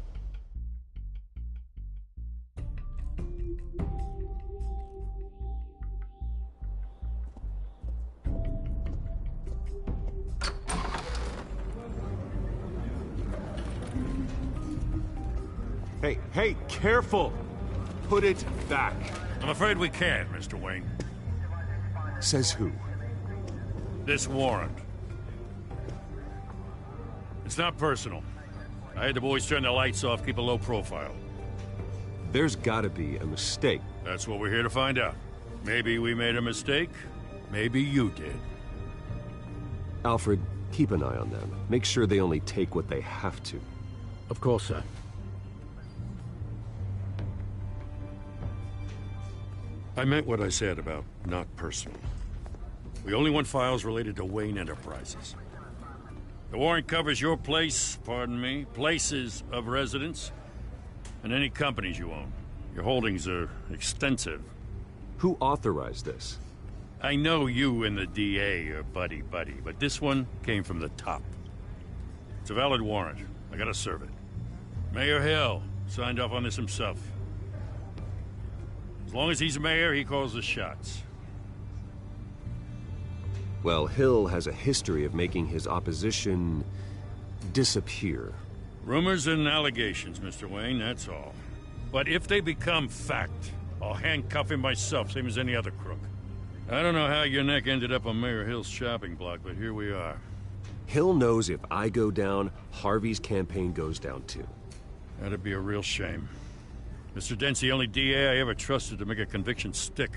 Hey, careful! Put it back. I'm afraid we can't, Mr. Wayne. Says who? This warrant. It's not personal. I had the boys turn the lights off, keep a low profile. There's gotta be a mistake. That's what we're here to find out. Maybe we made a mistake. Maybe you did. Alfred, keep an eye on them. Make sure they only take what they have to. Of course, sir. I meant what I said about not personal. We only want files related to Wayne Enterprises. The warrant covers your place, pardon me, places of residence, and any companies you own. Your holdings are extensive. Who authorized this? I know you and the DA are buddy-buddy, but this one came from the top. It's a valid warrant. I gotta serve it. Mayor Hill signed off on this himself. As long as he's mayor, he calls the shots. Well, Hill has a history of making his opposition disappear. Rumors and allegations, Mr. Wayne, that's all. But if they become fact, I'll handcuff him myself, same as any other crook. I don't know how your neck ended up on Mayor Hill's shopping block, but here we are. Hill knows if I go down, Harvey's campaign goes down too. That'd be a real shame. Mr. Dent's the only DA I ever trusted to make a conviction stick.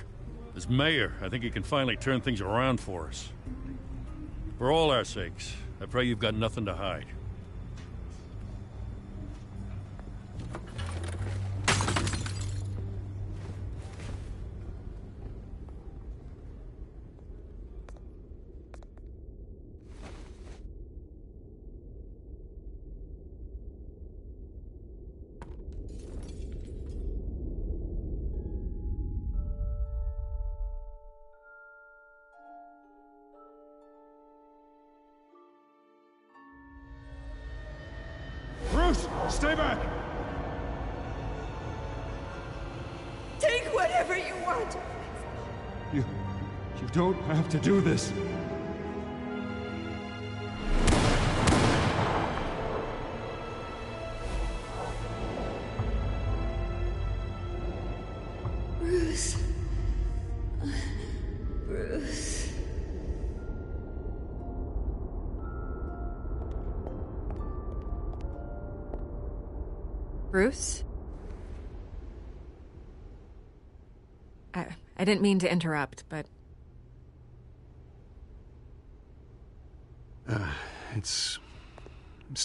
As mayor, I think he can finally turn things around for us. For all our sakes, I pray you've got nothing to hide. Bruce, stay back! Take whatever you want. You don't have to do this. Bruce. Bruce. Bruce? I didn't mean to interrupt, but... It's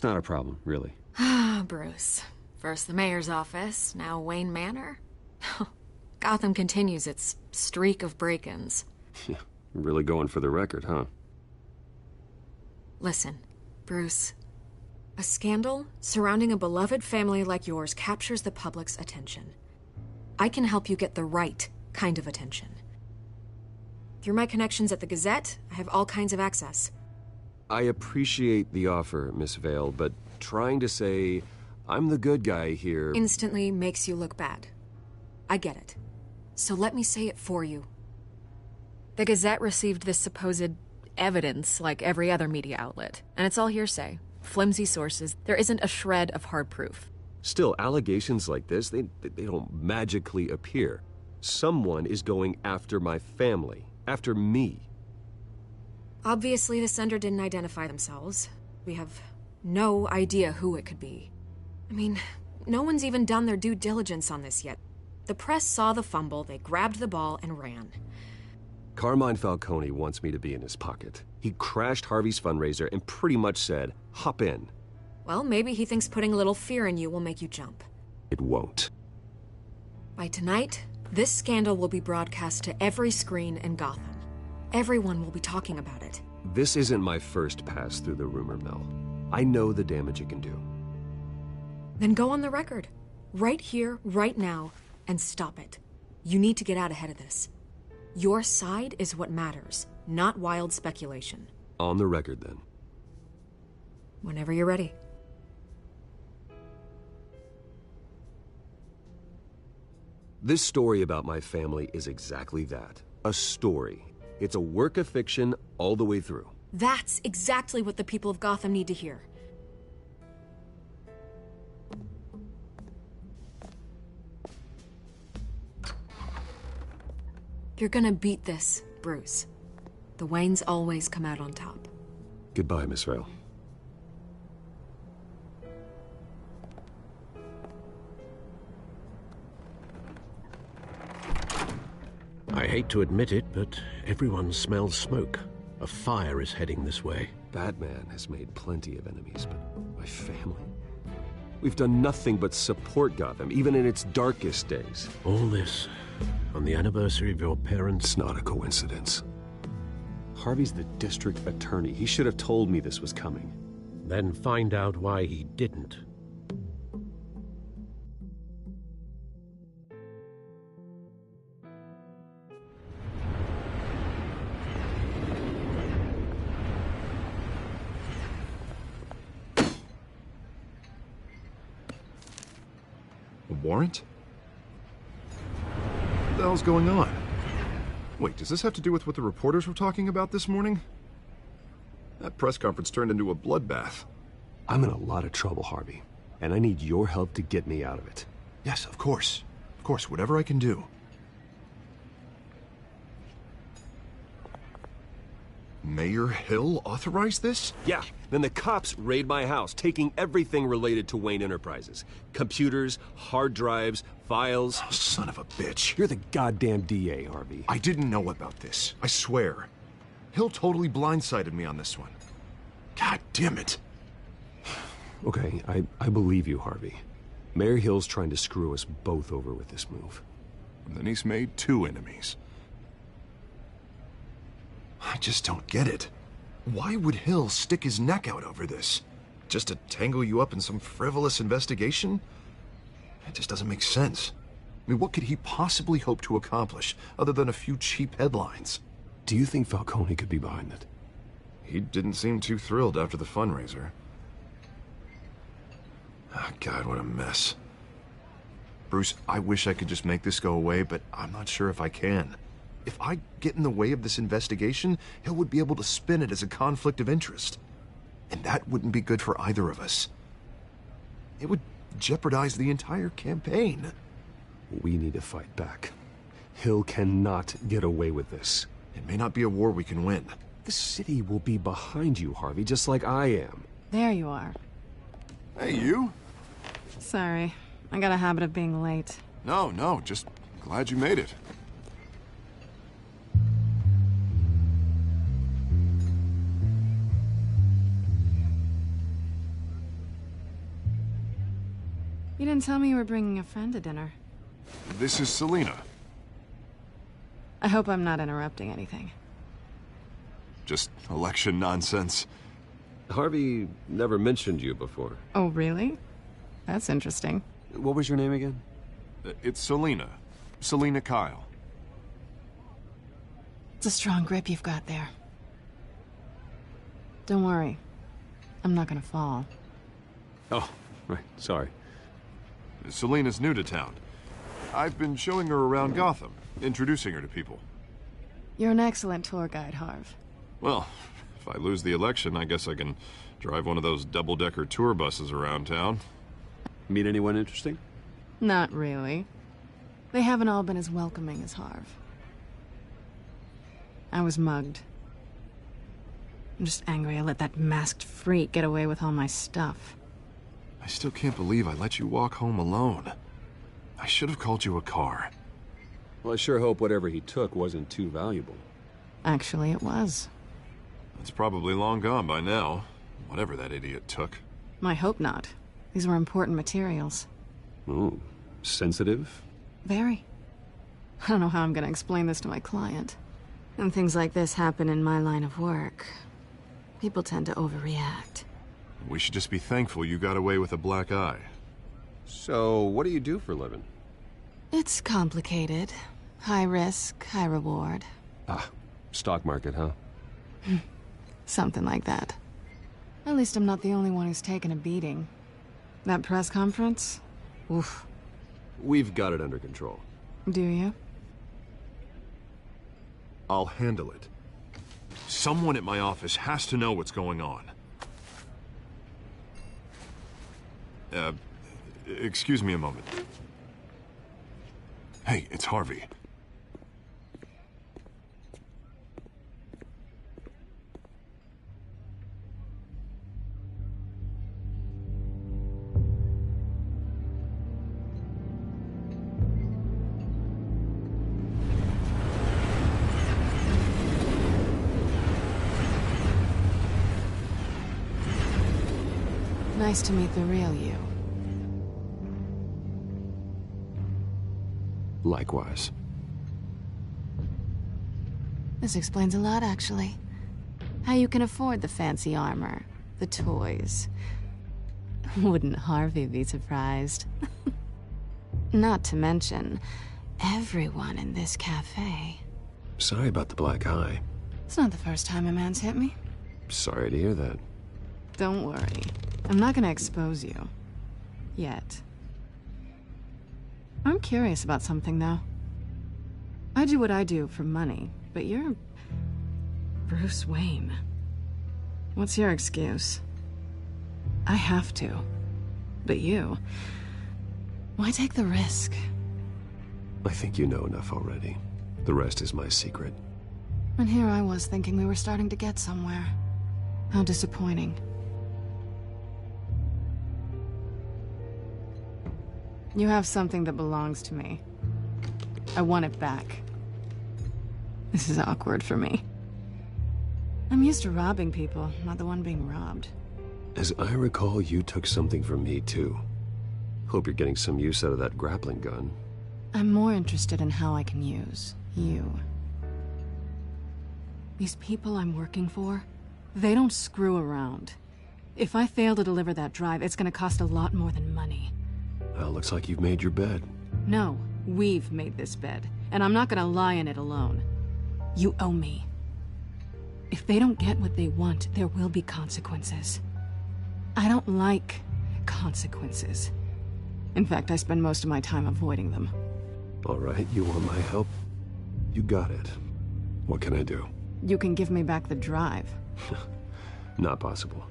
not a problem, really. Ah, Bruce. First the mayor's office, now Wayne Manor. Gotham continues its streak of break-ins. Yeah, really going for the record, huh? Listen, Bruce. A scandal surrounding a beloved family like yours captures the public's attention. I can help you get the right kind of attention. Through my connections at the Gazette, I have all kinds of access. I appreciate the offer, Miss Vale, but trying to say I'm the good guy here... Instantly makes you look bad. I get it. So let me say it for you. The Gazette received this supposed evidence like every other media outlet, and it's all hearsay. Flimsy sources. There isn't a shred of hard proof. Still, allegations like this, they don't magically appear. Someone is going after my family, after me. Obviously, the sender didn't identify themselves. We have no idea who it could be. I mean, no one's even done their due diligence on this yet. The press saw the fumble, they grabbed the ball and ran. Carmine Falcone wants me to be in his pocket. He crashed Harvey's fundraiser and pretty much said, hop in. Well, maybe he thinks putting a little fear in you will make you jump. It won't. By tonight, this scandal will be broadcast to every screen in Gotham. Everyone will be talking about it. This isn't my first pass through the rumor mill. I know the damage it can do. Then go on the record. Right here, right now, and stop it. You need to get out ahead of this. Your side is what matters, not wild speculation. On the record, then. Whenever you're ready. This story about my family is exactly that. A story. It's a work of fiction all the way through. That's exactly what the people of Gotham need to hear. You're gonna beat this, Bruce. The Waynes always come out on top. Goodbye, Miss Vale. hate to admit it, but everyone smells smoke. A fire is heading this way. Batman has made plenty of enemies, but my family? We've done nothing but support Gotham, even in its darkest days. All this on the anniversary of your parents'... It's not a coincidence. Harvey's the district attorney. He should have told me this was coming. Then find out why he didn't. A warrant? What the hell's going on? Wait, does this have to do with what the reporters were talking about this morning? That press conference turned into a bloodbath. I'm in a lot of trouble, Harvey, and I need your help to get me out of it. Yes, of course. Of course, whatever I can do. Mayor Hill authorized this? Yeah, then the cops raid my house, taking everything related to Wayne Enterprises. Computers, hard drives, files. Oh, son of a bitch. You're the goddamn DA, Harvey. I didn't know about this. I swear. Hill totally blindsided me on this one. God damn it. Okay, I believe you, Harvey. Mayor Hill's trying to screw us both over with this move. And then he's made 2 enemies. I just don't get it. Why would Hill stick his neck out over this? Just to tangle you up in some frivolous investigation? It just doesn't make sense. I mean, what could he possibly hope to accomplish other than a few cheap headlines? Do you think Falcone could be behind it? He didn't seem too thrilled after the fundraiser. Oh, God, what a mess. Bruce, I wish I could just make this go away, but I'm not sure if I can. If I get in the way of this investigation, Hill would be able to spin it as a conflict of interest. And that wouldn't be good for either of us. It would jeopardize the entire campaign. We need to fight back. Hill cannot get away with this. It may not be a war we can win. The city will be behind you, Harvey, just like I am. There you are. Hey, you? Sorry. I got a habit of being late. No, just glad you made it. You didn't tell me you were bringing a friend to dinner. This is Selina. I hope I'm not interrupting anything. Just election nonsense. Harvey never mentioned you before. Oh, really? That's interesting. What was your name again? It's Selina. Selina Kyle. It's a strong grip you've got there. Don't worry. I'm not gonna fall. Oh, right. Sorry. Selina's new to town. I've been showing her around Gotham, introducing her to people. You're an excellent tour guide, Harv. Well, if I lose the election, I guess I can drive one of those double-decker tour buses around town. Meet anyone interesting? Not really. They haven't all been as welcoming as Harv. I was mugged. I'm just angry I let that masked freak get away with all my stuff. I still can't believe I let you walk home alone. I should have called you a car. Well, I sure hope whatever he took wasn't too valuable. Actually, it was. It's probably long gone by now, whatever that idiot took. I hope not. These were important materials. Ooh, sensitive? Very. I don't know how I'm gonna explain this to my client. And things like this happen in my line of work. People tend to overreact. We should just be thankful you got away with a black eye. So, what do you do for a living? It's complicated. High risk, high reward. Ah, stock market, huh? Something like that. At least I'm not the only one who's taken a beating. That press conference? Oof. We've got it under control. Do you? I'll handle it. Someone at my office has to know what's going on. Excuse me a moment. Hey, it's Harvey. Nice to meet the real you. Likewise. This explains a lot, actually. How you can afford the fancy armor, the toys. Wouldn't Harvey be surprised? Not to mention, everyone in this cafe. Sorry about the black eye. It's not the first time a man's hit me. Sorry to hear that. Don't worry. I'm not gonna expose you. Yet. I'm curious about something, though. I do what I do for money, but you're... Bruce Wayne. What's your excuse? I have to. But you... Why take the risk? I think you know enough already. The rest is my secret. And here I was thinking we were starting to get somewhere. How disappointing. You have something that belongs to me. I want it back. This is awkward for me. I'm used to robbing people, not the one being robbed. As I recall, you took something from me, too. Hope you're getting some use out of that grappling gun. I'm more interested in how I can use you. These people I'm working for, they don't screw around. If I fail to deliver that drive, it's gonna cost a lot more than money. Well, looks like you've made your bed. No, we've made this bed, and I'm not gonna lie in it alone. You owe me. If they don't get what they want, there will be consequences. I don't like consequences. In fact, I spend most of my time avoiding them. All right, you want my help? You got it. What can I do? You can give me back the drive. Not possible.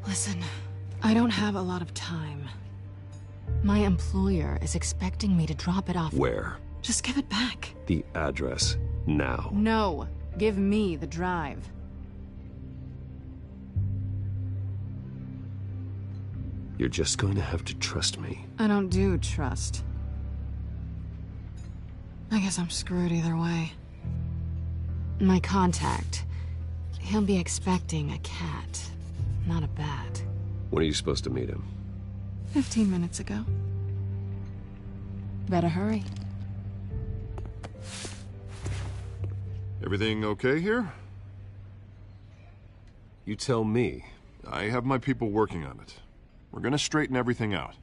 Listen, I don't have a lot of time. My employer is expecting me to drop it off. Where? Just give it back. The address, now. No, give me the drive. You're just going to have to trust me. I don't do trust. I guess I'm screwed either way. My contact, he'll be expecting a cat, not a bat. When are you supposed to meet him? 15 minutes ago. Better hurry. Everything okay here? You tell me. I have my people working on it. We're gonna straighten everything out.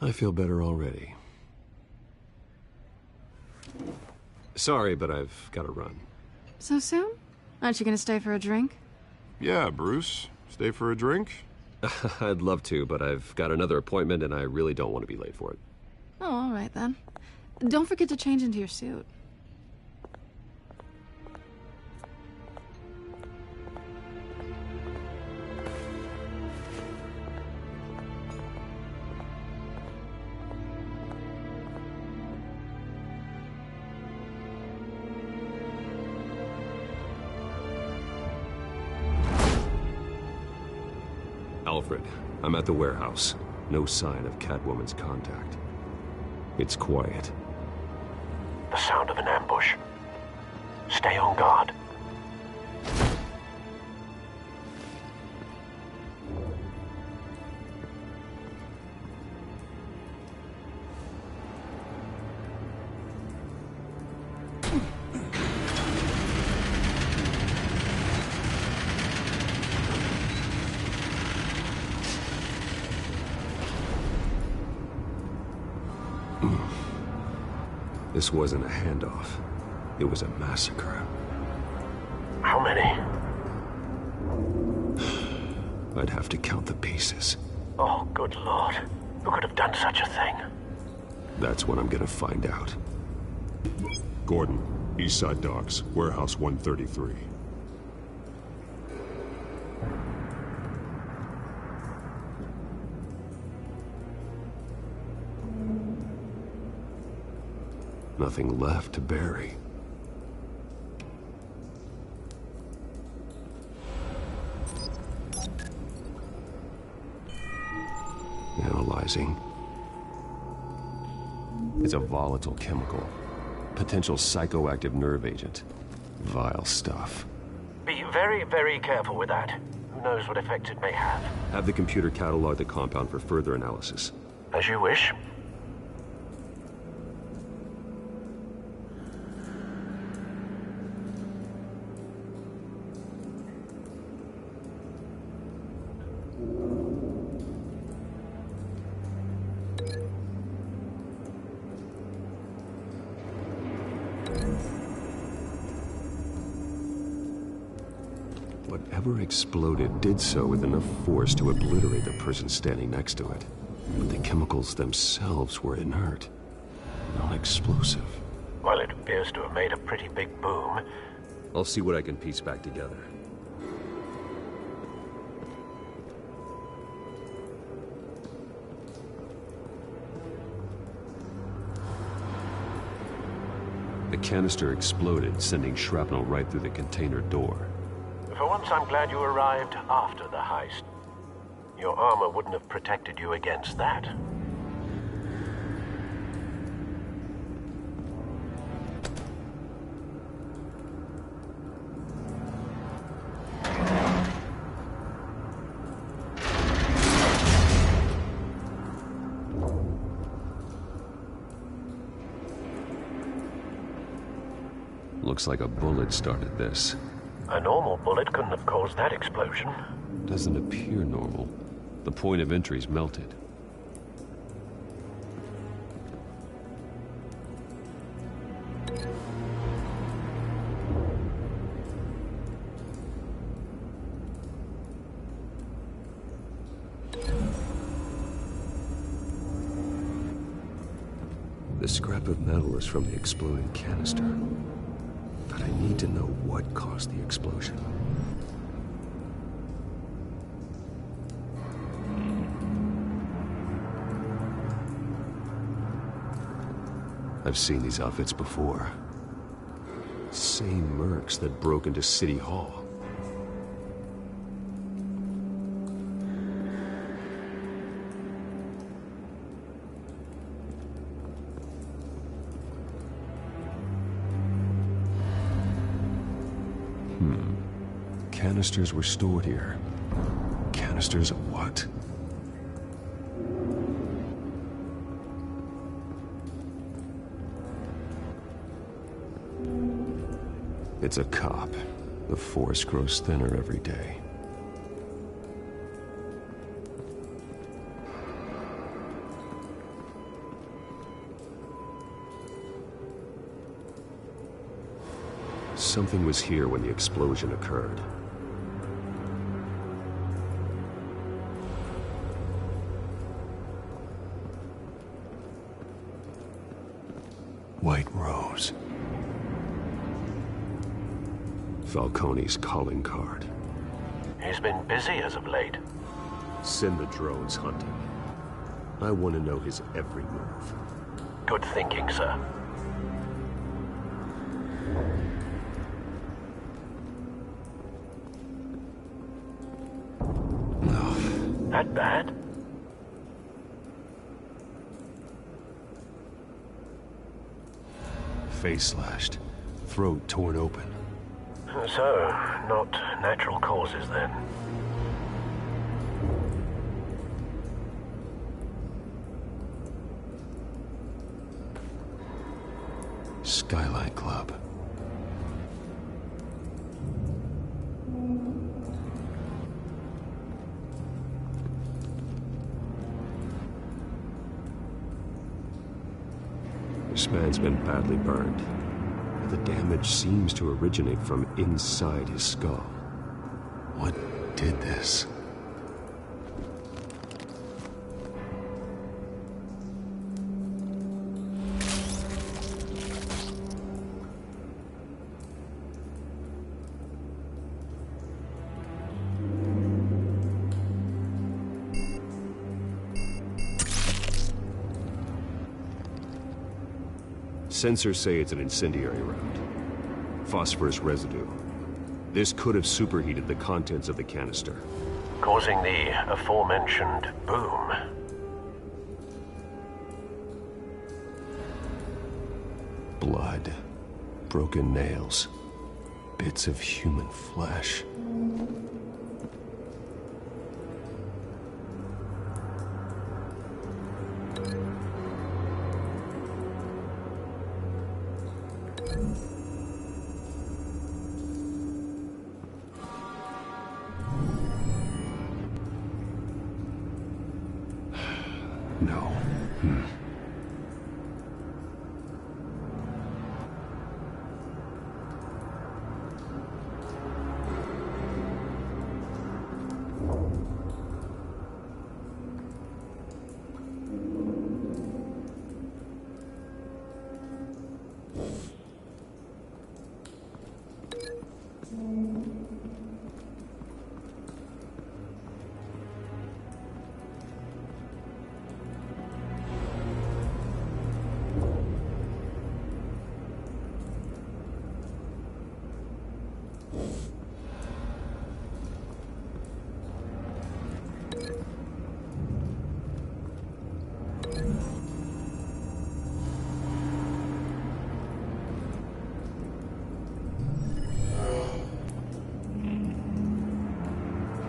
I feel better already. Sorry, but I've got to run. So soon? Aren't you gonna stay for a drink? Yeah, Bruce. Stay for a drink? I'd love to, but I've got another appointment and I really don't want to be late for it. Oh, all right then. Don't forget to change into your suit. Alfred, I'm at the warehouse. No sign of Catwoman's contact. It's quiet. The sound of an ambush. Stay on guard. This wasn't a handoff. It was a massacre. How many? I'd have to count the pieces. Oh, good Lord. Who could have done such a thing? That's what I'm gonna find out. Gordon, Eastside Docks, Warehouse 133. Nothing left to bury. Analyzing. It's a volatile chemical. Potential psychoactive nerve agent. Vile stuff. Be very, very careful with that. Who knows what effects it may have? Have the computer catalog the compound for further analysis. As you wish. Whatever exploded did so with enough force to obliterate the person standing next to it. But the chemicals themselves were inert, non-explosive. Well, it appears to have made a pretty big boom. I'll see what I can piece back together. The canister exploded, sending shrapnel right through the container door. For once, I'm glad you arrived after the heist. Your armor wouldn't have protected you against that. Looks like a bullet started this. A normal bullet couldn't have caused that explosion. Doesn't appear normal. The point of entry's melted. The scrap of metal is from the exploded canister. But I need to know what caused the explosion. I've seen these outfits before. Same mercs that broke into City Hall. Canisters were stored here. Canisters of what? It's a cop. The force grows thinner every day. Something was here when the explosion occurred. White Rose. Falcone's calling card. He's been busy as of late. Send the drones hunting. I want to know his every move. Good thinking, sir. That bad? Face slashed, throat torn open. So, not natural causes then. Skyline Club. This man's been badly burned. The damage seems to originate from inside his skull. What did this? Sensors say it's an incendiary round. Phosphorus residue. This could have superheated the contents of the canister, causing the aforementioned boom. Blood. Broken nails. Bits of human flesh.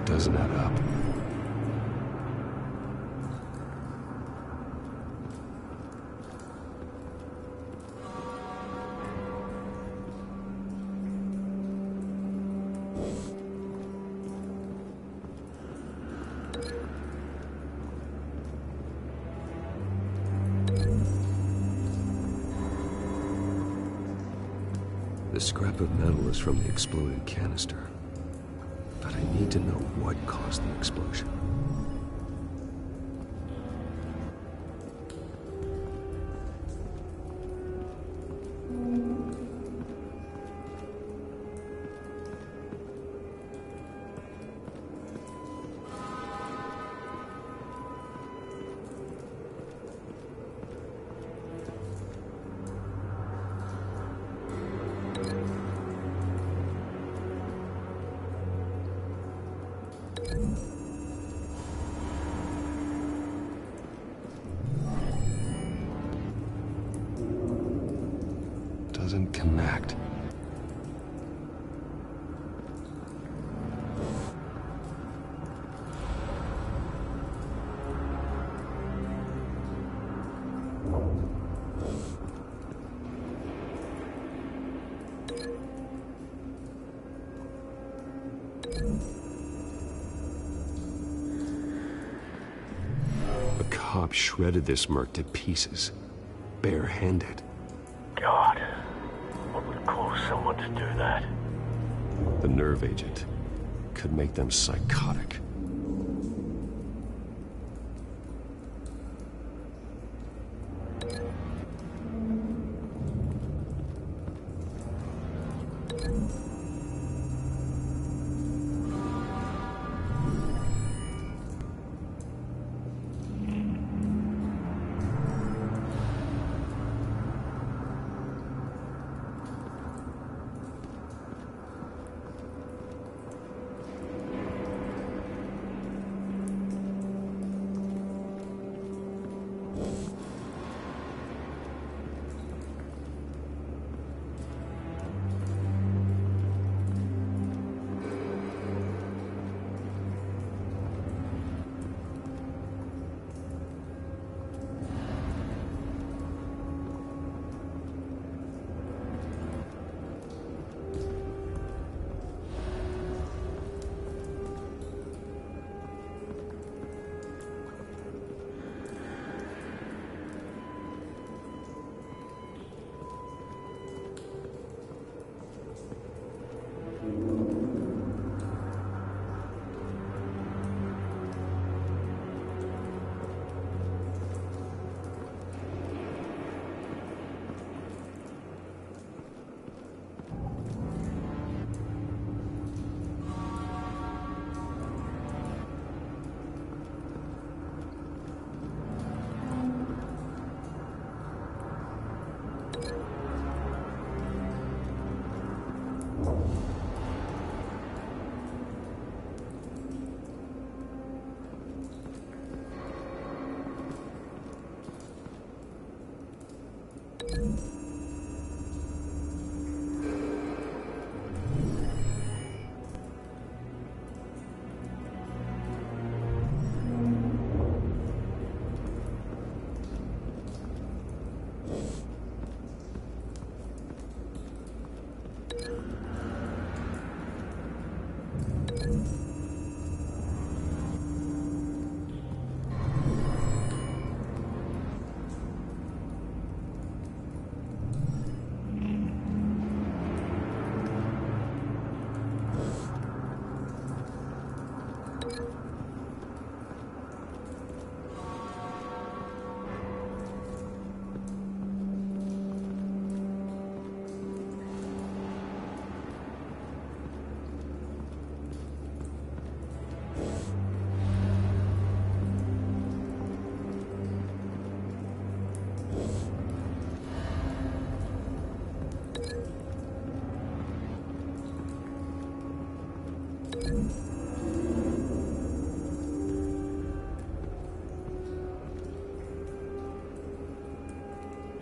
Doesn't add up. The scrap of metal is from the exploded canister. But I need to know what caused the explosion. Doesn't connect. A cop shredded this merc to pieces, barehanded. God, what would cause someone to do that? The nerve agent could make them psychotic.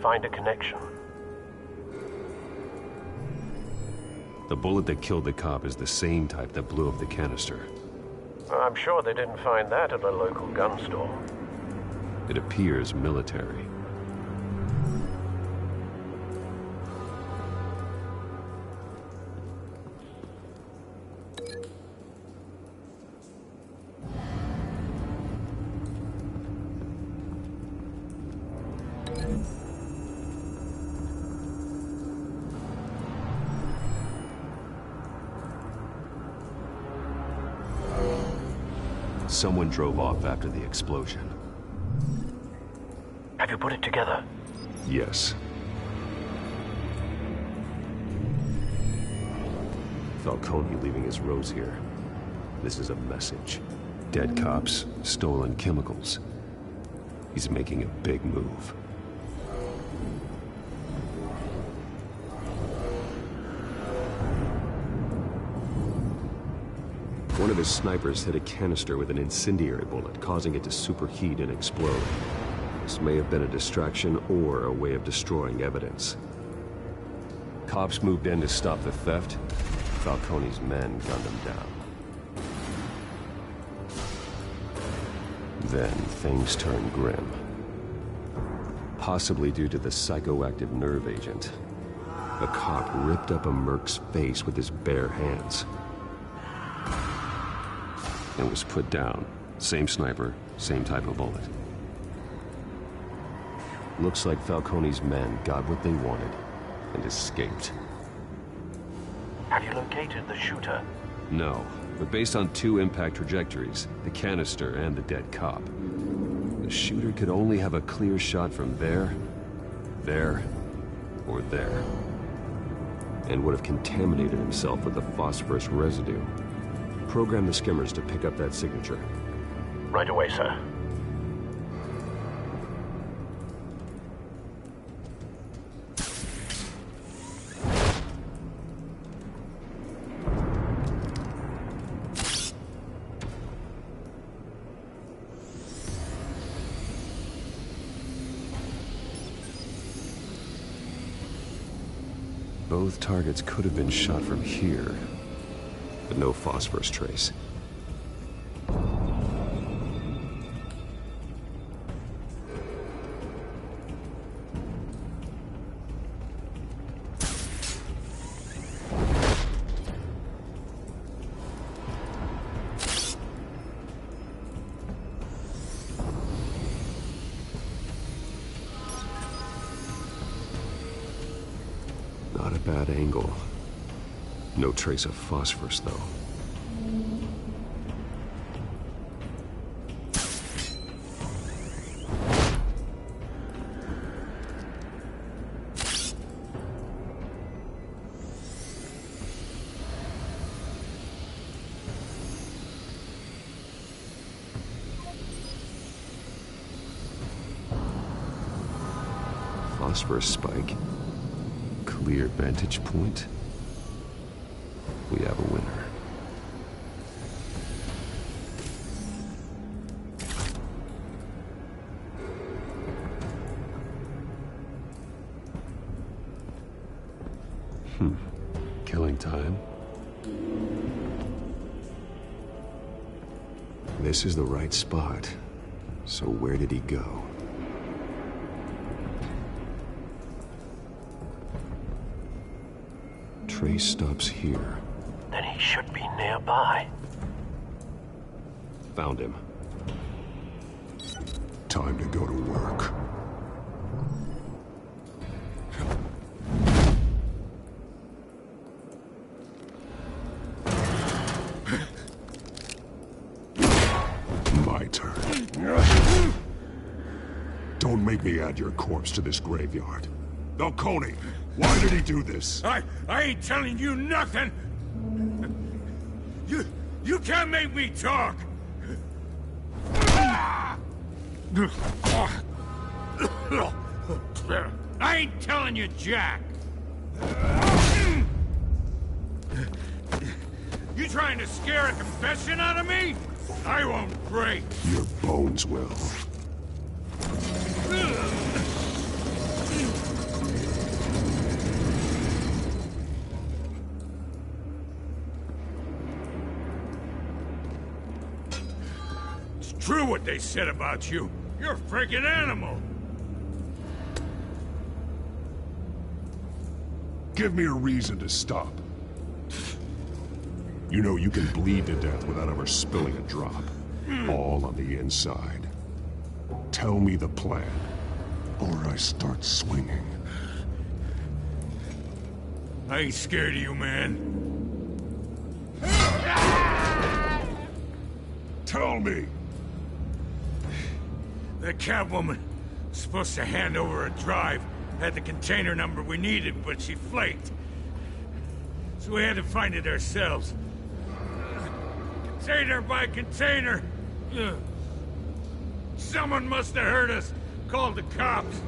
Find a connection. The bullet that killed the cop is the same type that blew up the canister. I'm sure they didn't find that at a local gun store. It appears military. Someone drove off after the explosion. Have you put it together? Yes. Falcone leaving his rose here. This is a message. Dead cops, stolen chemicals. He's making a big move. One of his snipers hit a canister with an incendiary bullet, causing it to superheat and explode. This may have been a distraction or a way of destroying evidence. Cops moved in to stop the theft. Falcone's men gunned him down. Then things turned grim. Possibly due to the psychoactive nerve agent. A cop ripped up a merc's face with his bare hands. And was put down. Same sniper, same type of bullet. Looks like Falcone's men got what they wanted and escaped. Have you located the shooter? No, but based on 2 impact trajectories, the canister and the dead cop, the shooter could only have a clear shot from there, or there, and would have contaminated himself with the phosphorus residue. Program the skimmers to pick up that signature. Right away, sir. Both targets could have been shot from here, but no phosphorus trace. Not a bad angle. No trace of phosphorus, though. Phosphorus spike. Clear vantage point. We have a winner. Killing time. This is the right spot. So where did he go? Trace stops here. Then he should be nearby. Found him. Time to go to work. My turn. Don't make me add your corpse to this graveyard. Falcone, why did he do this? I ain't telling you nothing! You can't make me talk! I ain't telling you jack! You trying to scare a confession out of me? I won't break! Your bones will. true what they said about you. You're a freaking animal. Give me a reason to stop. You know you can bleed to death without ever spilling a drop. All on the inside. Tell me the plan, or I start swinging. I ain't scared of you, man. Tell me! The Catwoman was supposed to hand over a drive. Had the container number we needed, but she flaked. So we had to find it ourselves. Container by container. Someone must have heard us. Called the cops.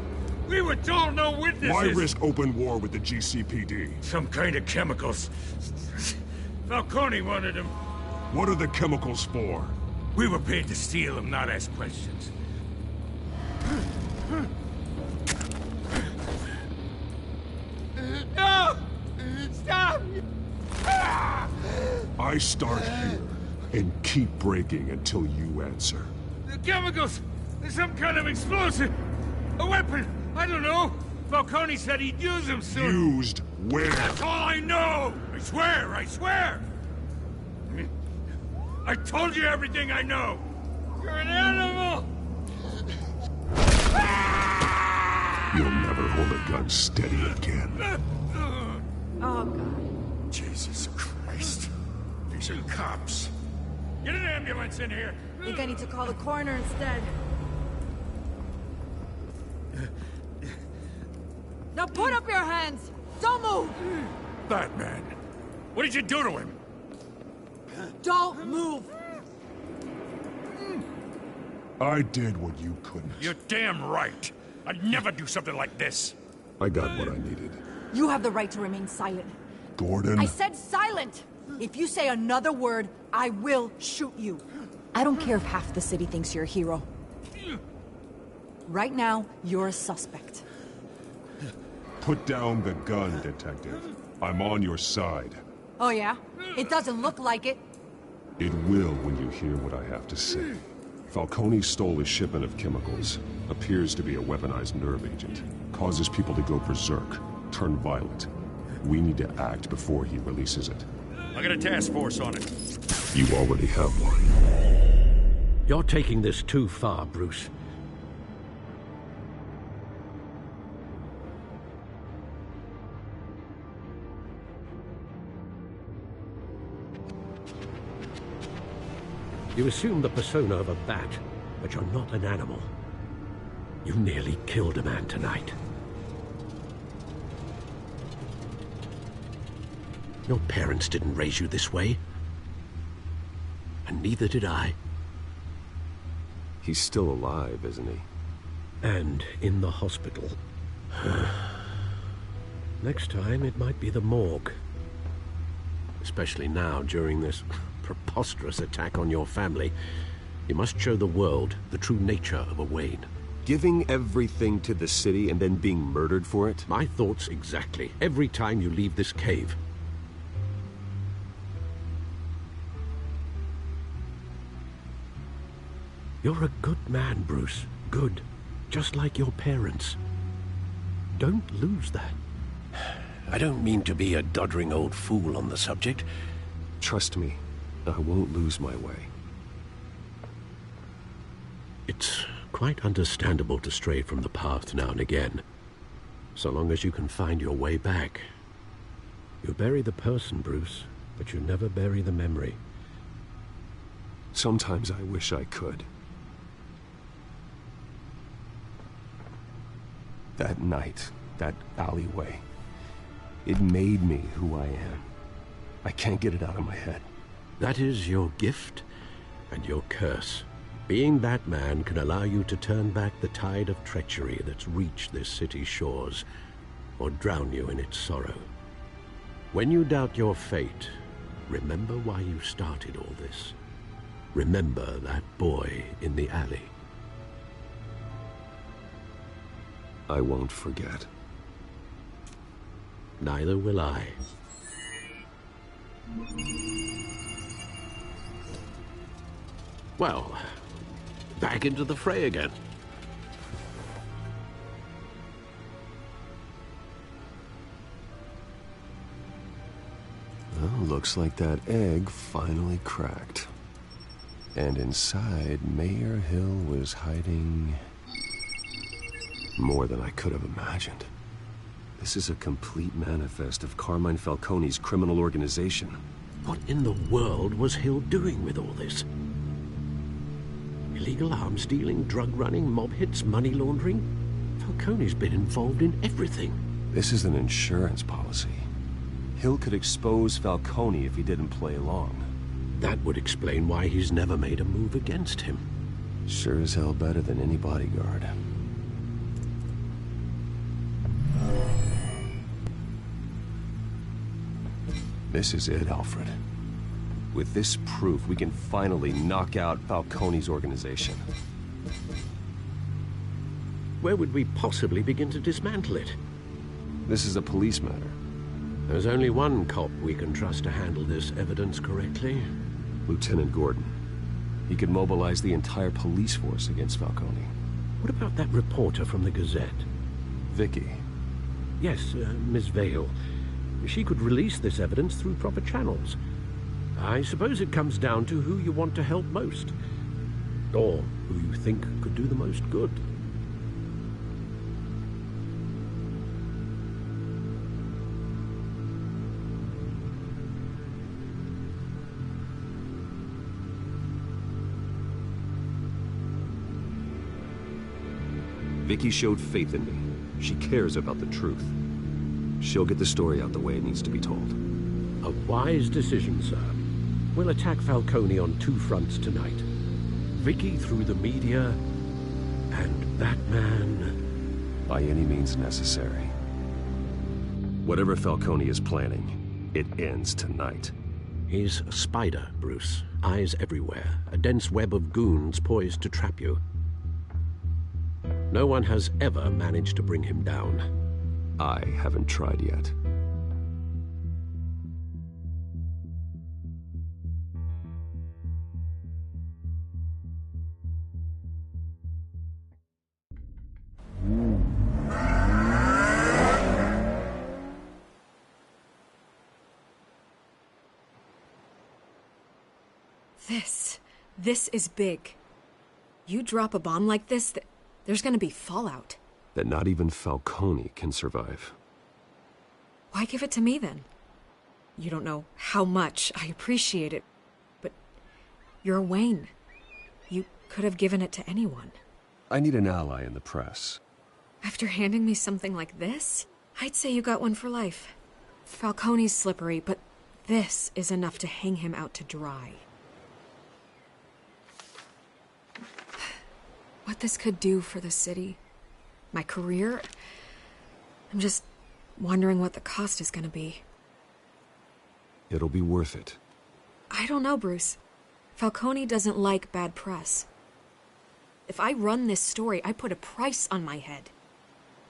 We were told no witnesses. Why risk open war with the GCPD? Some kind of chemicals. Falcone wanted them. What are the chemicals for? We were paid to steal them, not ask questions. No! Stop! I start here and keep breaking until you answer. The chemicals! There's some kind of explosive! A weapon! I don't know! Falcone said he'd use them soon! Used where? That's all I know! I swear! I swear! I told you everything I know! You're an animal! You'll never hold a gun steady again. Oh, God. Jesus Christ. These are cops. Get an ambulance in here! I think I need to call the coroner instead. Now put up your hands! Don't move! Batman, what did you do to him? Don't move! I did what you couldn't. You're damn right. I'd never do something like this. I got what I needed. You have the right to remain silent. Gordon? I said silent! If you say another word, I will shoot you. I don't care if half the city thinks you're a hero. Right now, you're a suspect. Put down the gun, Detective. I'm on your side. Oh yeah? It doesn't look like it. It will when you hear what I have to say. Falcone stole a shipment of chemicals. Appears to be a weaponized nerve agent. Causes people to go berserk, turn violent. We need to act before he releases it. I got a task force on it. You already have one. You're taking this too far, Bruce. You assume the persona of a bat, but you're not an animal. You nearly killed a man tonight. Your parents didn't raise you this way. And neither did I. He's still alive, isn't he? And in the hospital. Next time, it might be the morgue. Especially now, during this preposterous attack on your family. You must show the world the true nature of a Wayne. Giving everything to the city and then being murdered for it? My thoughts exactly. Every time you leave this cave. You're a good man, Bruce. Good. Just like your parents. Don't lose that. I don't mean to be a doddering old fool on the subject. Trust me, I won't lose my way. It's quite understandable to stray from the path now and again, so long as you can find your way back. You bury the person, Bruce, but you never bury the memory. Sometimes I wish I could. That night, that alleyway, it made me who I am. I can't get it out of my head. That is your gift and your curse. Being Batman can allow you to turn back the tide of treachery that's reached this city's shores, or drown you in its sorrow. When you doubt your fate, remember why you started all this. Remember that boy in the alley. I won't forget. Neither will I. Well, back into the fray again. Well, looks like that egg finally cracked. And inside, Mayor Hill was hiding more than I could have imagined. This is a complete manifest of Carmine Falcone's criminal organization. What in the world was Hill doing with all this? Illegal arms dealing, drug running, mob hits, money laundering? Falcone's been involved in everything. This is an insurance policy. Hill could expose Falcone if he didn't play along. That would explain why he's never made a move against him. Sure as hell better than any bodyguard. This is it, Alfred. With this proof, we can finally knock out Falcone's organization. Where would we possibly begin to dismantle it? This is a police matter. There's only one cop we can trust to handle this evidence correctly. Lieutenant Gordon. He could mobilize the entire police force against Falcone. What about that reporter from the Gazette? Vicky. Yes, Miss Vale. She could release this evidence through proper channels. I suppose it comes down to who you want to help most. Or who you think could do the most good. Vicky showed faith in me. She cares about the truth. She'll get the story out the way it needs to be told. A wise decision, sir. We'll attack Falcone on two fronts tonight. Vicky through the media, and Batman... by any means necessary. Whatever Falcone is planning, it ends tonight. He's a spider, Bruce. Eyes everywhere. A dense web of goons poised to trap you. No one has ever managed to bring him down. I haven't tried yet. This is big. You drop a bomb like this, there's gonna be fallout. That not even Falcone can survive. Why give it to me, then? You don't know how much I appreciate it, but you're Wayne. You could have given it to anyone. I need an ally in the press. After handing me something like this, I'd say you got one for life. Falcone's slippery, but this is enough to hang him out to dry. What this could do for the city, my career, I'm just wondering what the cost is gonna be. It'll be worth it. I don't know, Bruce. Falcone doesn't like bad press. If I run this story, I put a price on my head.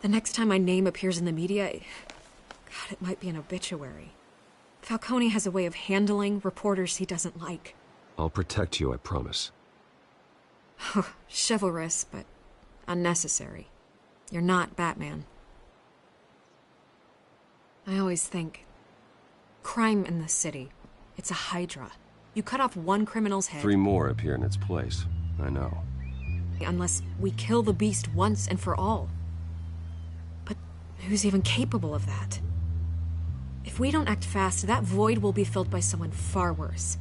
The next time my name appears in the media, God, it might be an obituary. Falcone has a way of handling reporters he doesn't like. I'll protect you, I promise. Chivalrous, but unnecessary. You're not Batman. I always think, crime in the city, it's a hydra. You cut off one criminal's head... 3 more appear in its place. I know. Unless we kill the beast once and for all. But who's even capable of that? If we don't act fast, that void will be filled by someone far worse.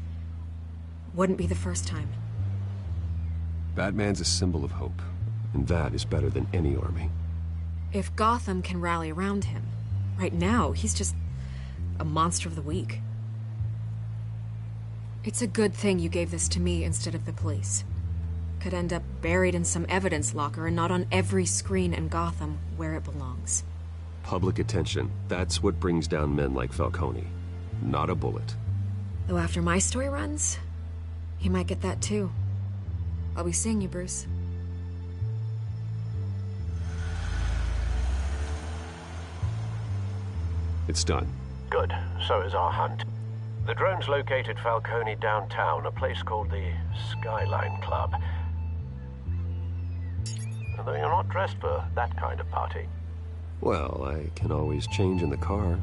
Wouldn't be the first time. Batman's a symbol of hope, and that is better than any army. If Gotham can rally around him, right now, he's just a monster of the week. It's a good thing you gave this to me instead of the police. Could end up buried in some evidence locker and not on every screen in Gotham where it belongs. Public attention, that's what brings down men like Falcone. Not a bullet. Though after my story runs, he might get that too. I'll be seeing you, Bruce. It's done. Good. So is our hunt. The drones located Falcone downtown, a place called the Skyline Club. Although you're not dressed for that kind of party. Well, I can always change in the car.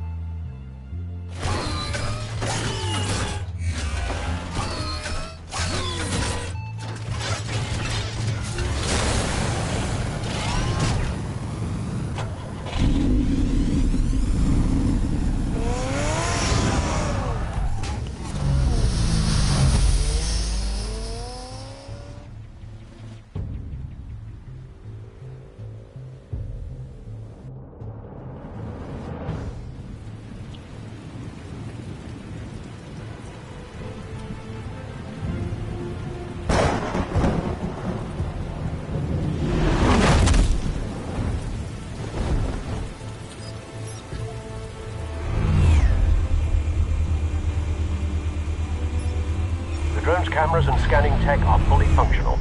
Drone's cameras and scanning tech are fully functional.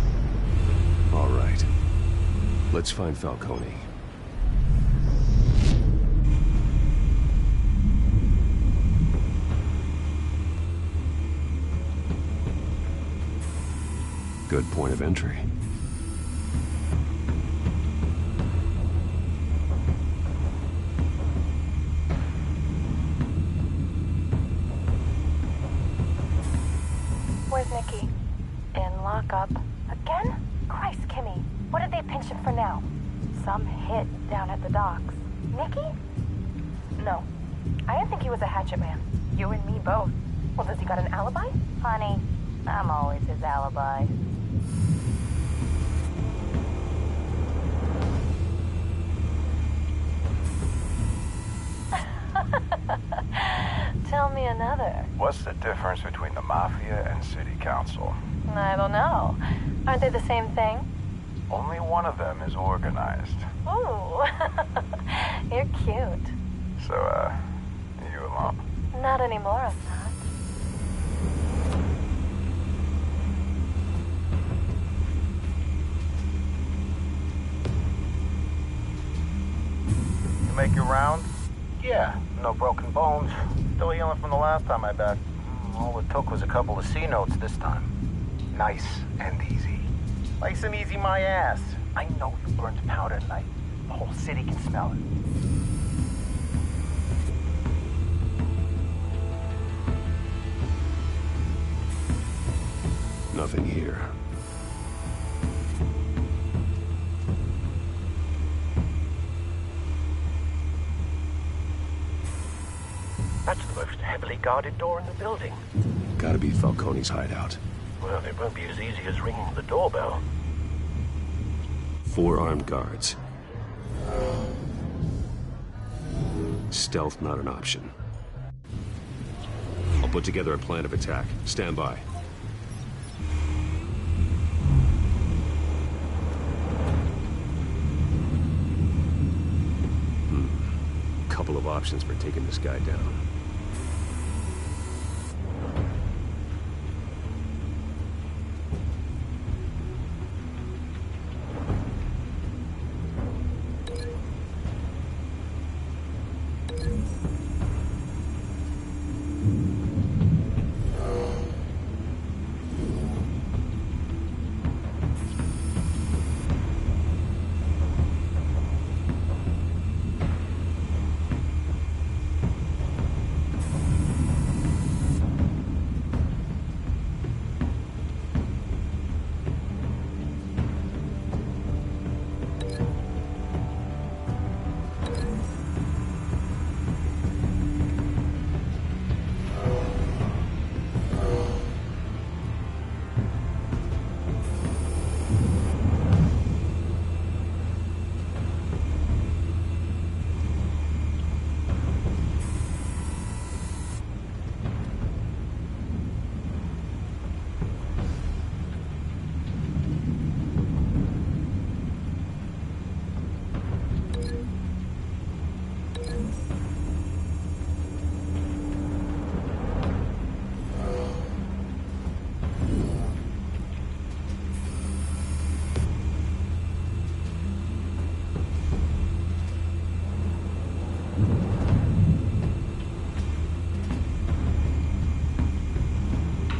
All right. Let's find Falcone. Good point of entry. Where's Nicky? In lockup. Again? Christ, Kimmy. What did they pinch him for now? Some hit down at the docks. Nicky? No. I didn't think he was a hatchet man. You and me both. Well, does he got an alibi? Honey, I'm always his alibi. Tell me another. What's the difference between the Mafia and City Council? I don't know. Aren't they the same thing? Only one of them is organized. Ooh. You're cute. So, you alone? Not anymore, I'm not. You make your round? Yeah, no broken bones. Still healing from the last time I backed. All it took was a couple of C notes this time. Nice and easy. Nice and easy my ass. I know you burned powder tonight. The whole city can smell it. Nothing here. That's the most heavily guarded door in the building. Gotta be Falcone's hideout. Well, it won't be as easy as ringing the doorbell. 4 armed guards. Stealth not an option. I'll put together a plan of attack. Stand by. Couple of options for taking this guy down.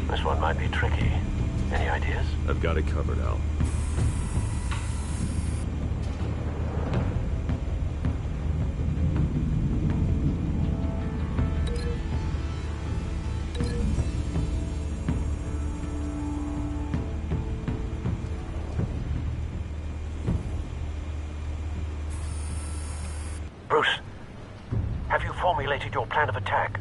This one might be tricky. Any ideas? I've got it covered, Al. Bruce, have you formulated your plan of attack?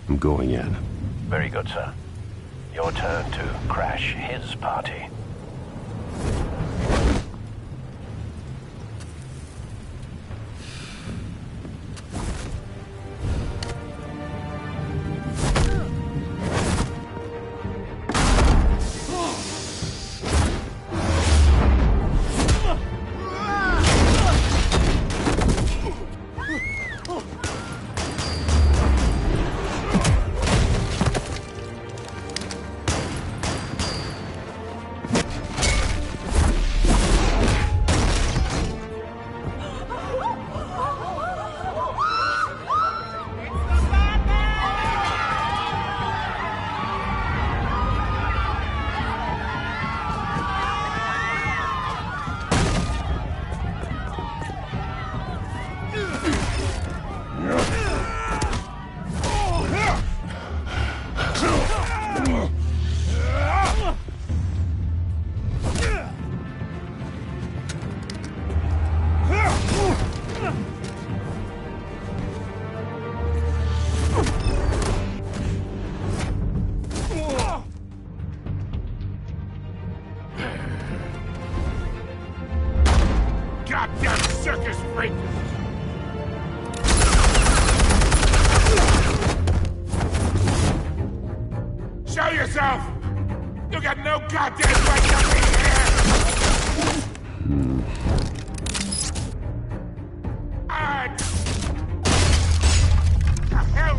I'm going in. Very good, sir. Your turn to crash his party. Goddamn circus freak! Show yourself! You got no goddamn right to be here! The hell?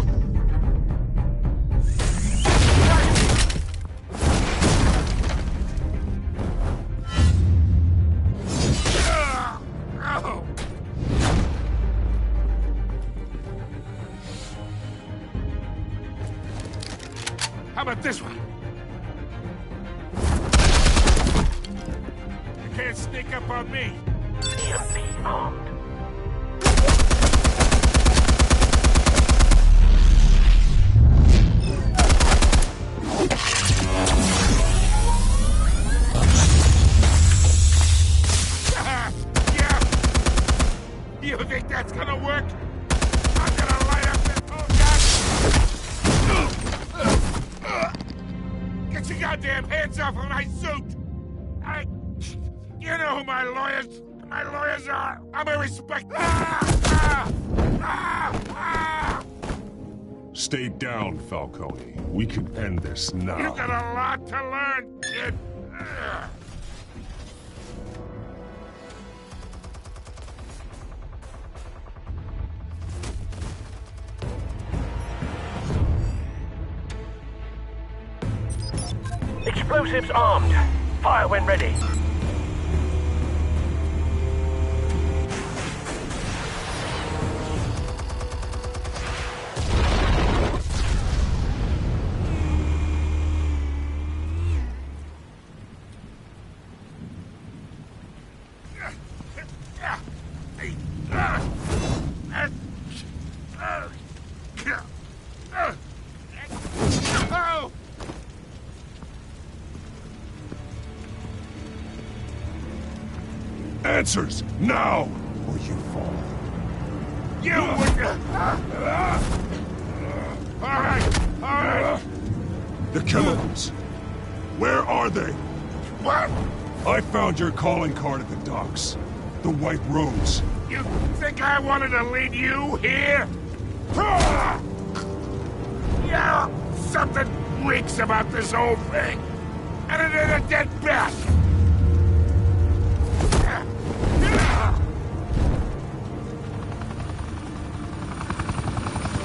How about this one? You can't sneak up on me. EMP armed. Yeah. You think that's gonna work? I'm gonna light up this whole Get your goddamn hands off of my suit! You know who my lawyers are! I'm a respect... Stay down, Falcone. We can end this now. You got a lot to learn, kid! Explosives armed. Fire when ready. Answers, now, or you fall. You All right. The chemicals. Where are they? What? I found your calling card at the docks. The White Rose. You think I wanted to lead you here? Yeah, something reeks about this whole thing. And it ain't a dead bat.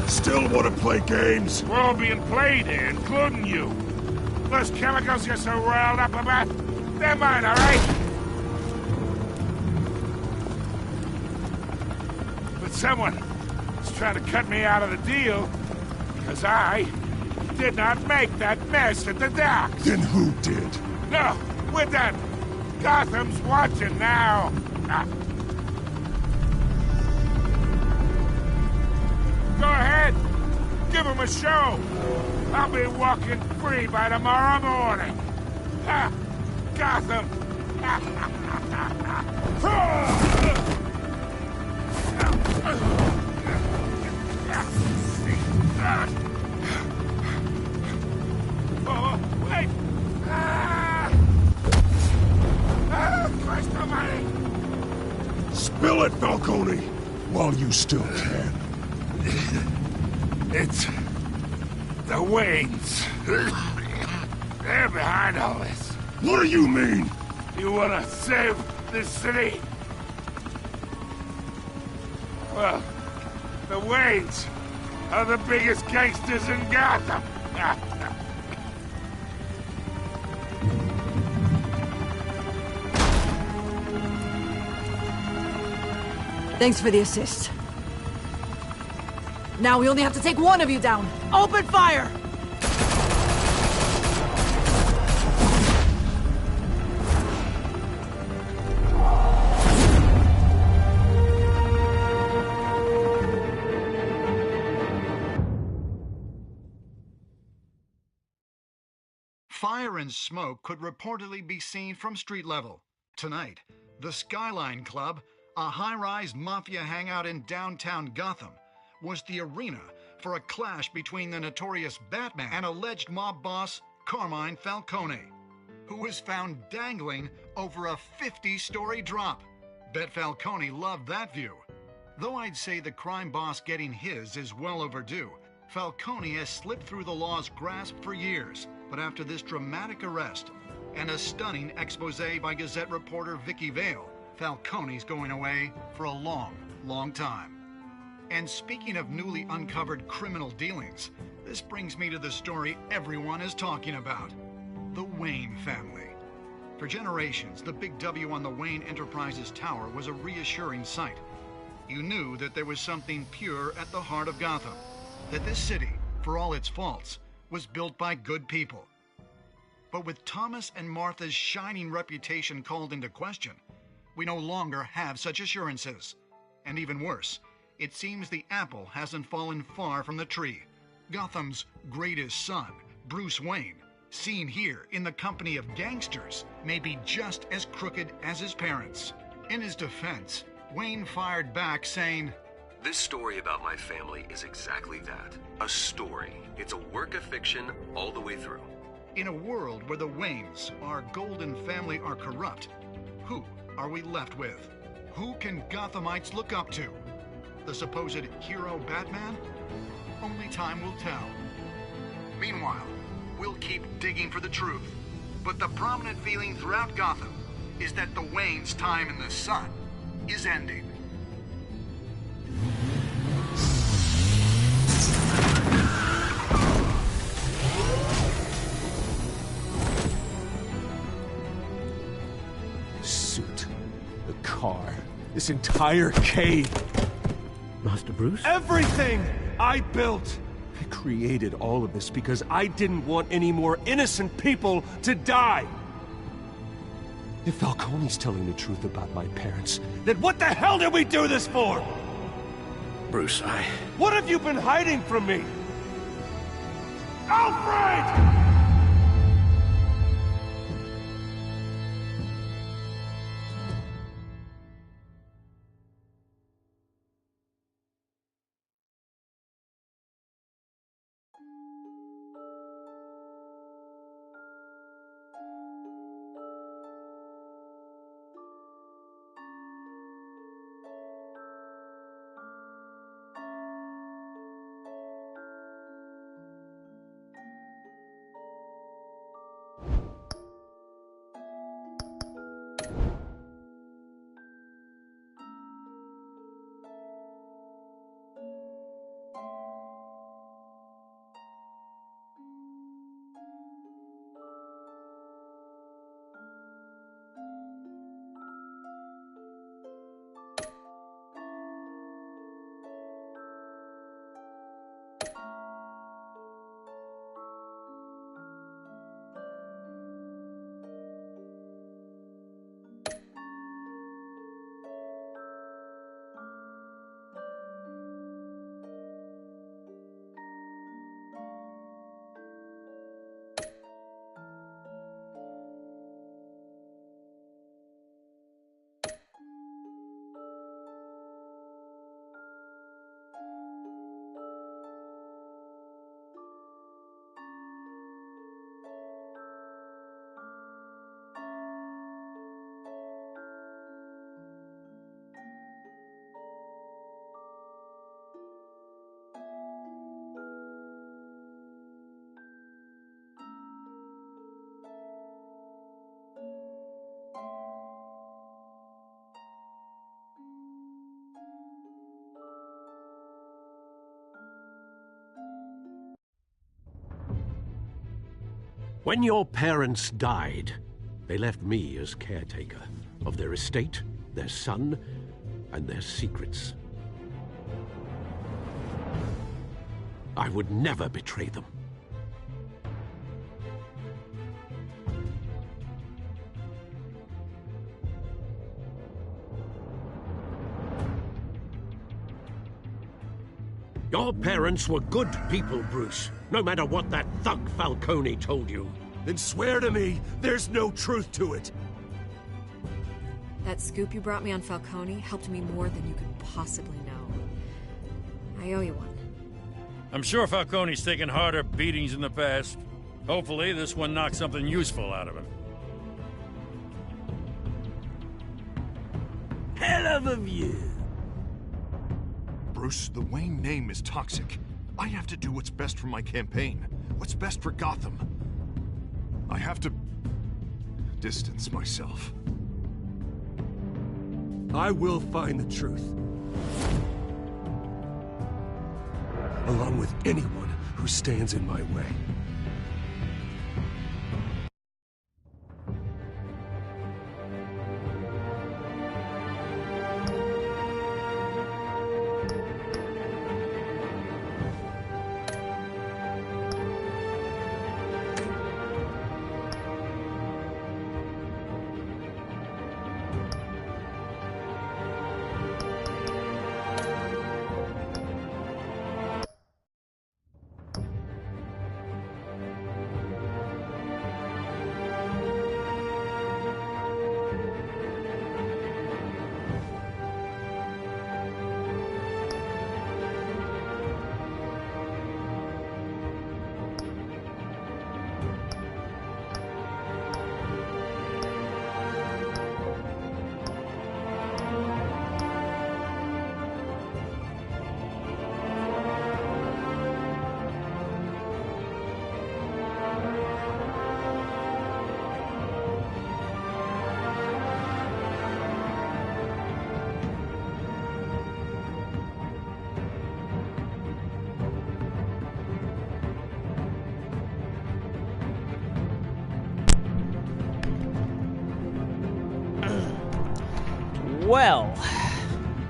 Still want to play games? We're all being played here, including you. Those chemicals you're so riled up about, they're mine, all right? But someone is trying to cut me out of the deal because I did not make that mess at the docks. Then who did? No, we're done. Gotham's watching now. Go ahead. Give him a show. I'll be walking free by tomorrow morning. Gotham Oh, wait! Christ almighty! Spill it, Falcone, while you still can. It's the Waynes. They're behind all this. What do you mean? You want to save this city? Well, the Waynes are the biggest gangsters in Gotham. Thanks for the assist. Now we only have to take one of you down. Open fire! Fire and smoke could reportedly be seen from street level. Tonight, the Skyline Club, a high-rise mafia hangout in downtown Gotham, was the arena for a clash between the notorious Batman and alleged mob boss Carmine Falcone, who was found dangling over a 50-story drop. Bet Falcone loved that view. Though I'd say the crime boss getting his is well overdue, Falcone has slipped through the law's grasp for years. But after this dramatic arrest and a stunning expose by Gazette reporter Vicky Vale, Falcone's going away for a long, long time. And speaking of newly uncovered criminal dealings, this brings me to the story everyone is talking about: the Wayne family. For generations, the big W on the Wayne Enterprises Tower was a reassuring sight. You knew that there was something pure at the heart of Gotham, that this city, for all its faults, was built by good people. But with Thomas and Martha's shining reputation called into question, we no longer have such assurances. And even worse, it seems the apple hasn't fallen far from the tree. Gotham's greatest son, Bruce Wayne, seen here in the company of gangsters, may be just as crooked as his parents. In his defense, Wayne fired back saying, "This story about my family is exactly that. A story. It's a work of fiction all the way through." In a world where the Waynes, our golden family, are corrupt, who are we left with? Who can Gothamites look up to? The supposed hero Batman? Only time will tell. Meanwhile, we'll keep digging for the truth. But the prominent feeling throughout Gotham is that the Waynes' time in the sun is ending. Suit, the car, this entire cave. Master Bruce? Everything I built! I created all of this because I didn't want any more innocent people to die! If Falcone's telling the truth about my parents, then what the hell did we do this for? Bruce, What have you been hiding from me? Alfred! When your parents died, they left me as caretaker of their estate, their son, and their secrets. I would never betray them. Your parents were good people, Bruce, no matter what that thug Falcone told you. Then swear to me there's no truth to it. That scoop you brought me on Falcone helped me more than you could possibly know. I owe you one. I'm sure Falcone's taken harder beatings in the past. Hopefully, this one knocks something useful out of him. Hell of a view. Bruce, the Wayne name is toxic. I have to do what's best for my campaign. What's best for Gotham. I have to distance myself. I will find the truth. Along with anyone who stands in my way. Well,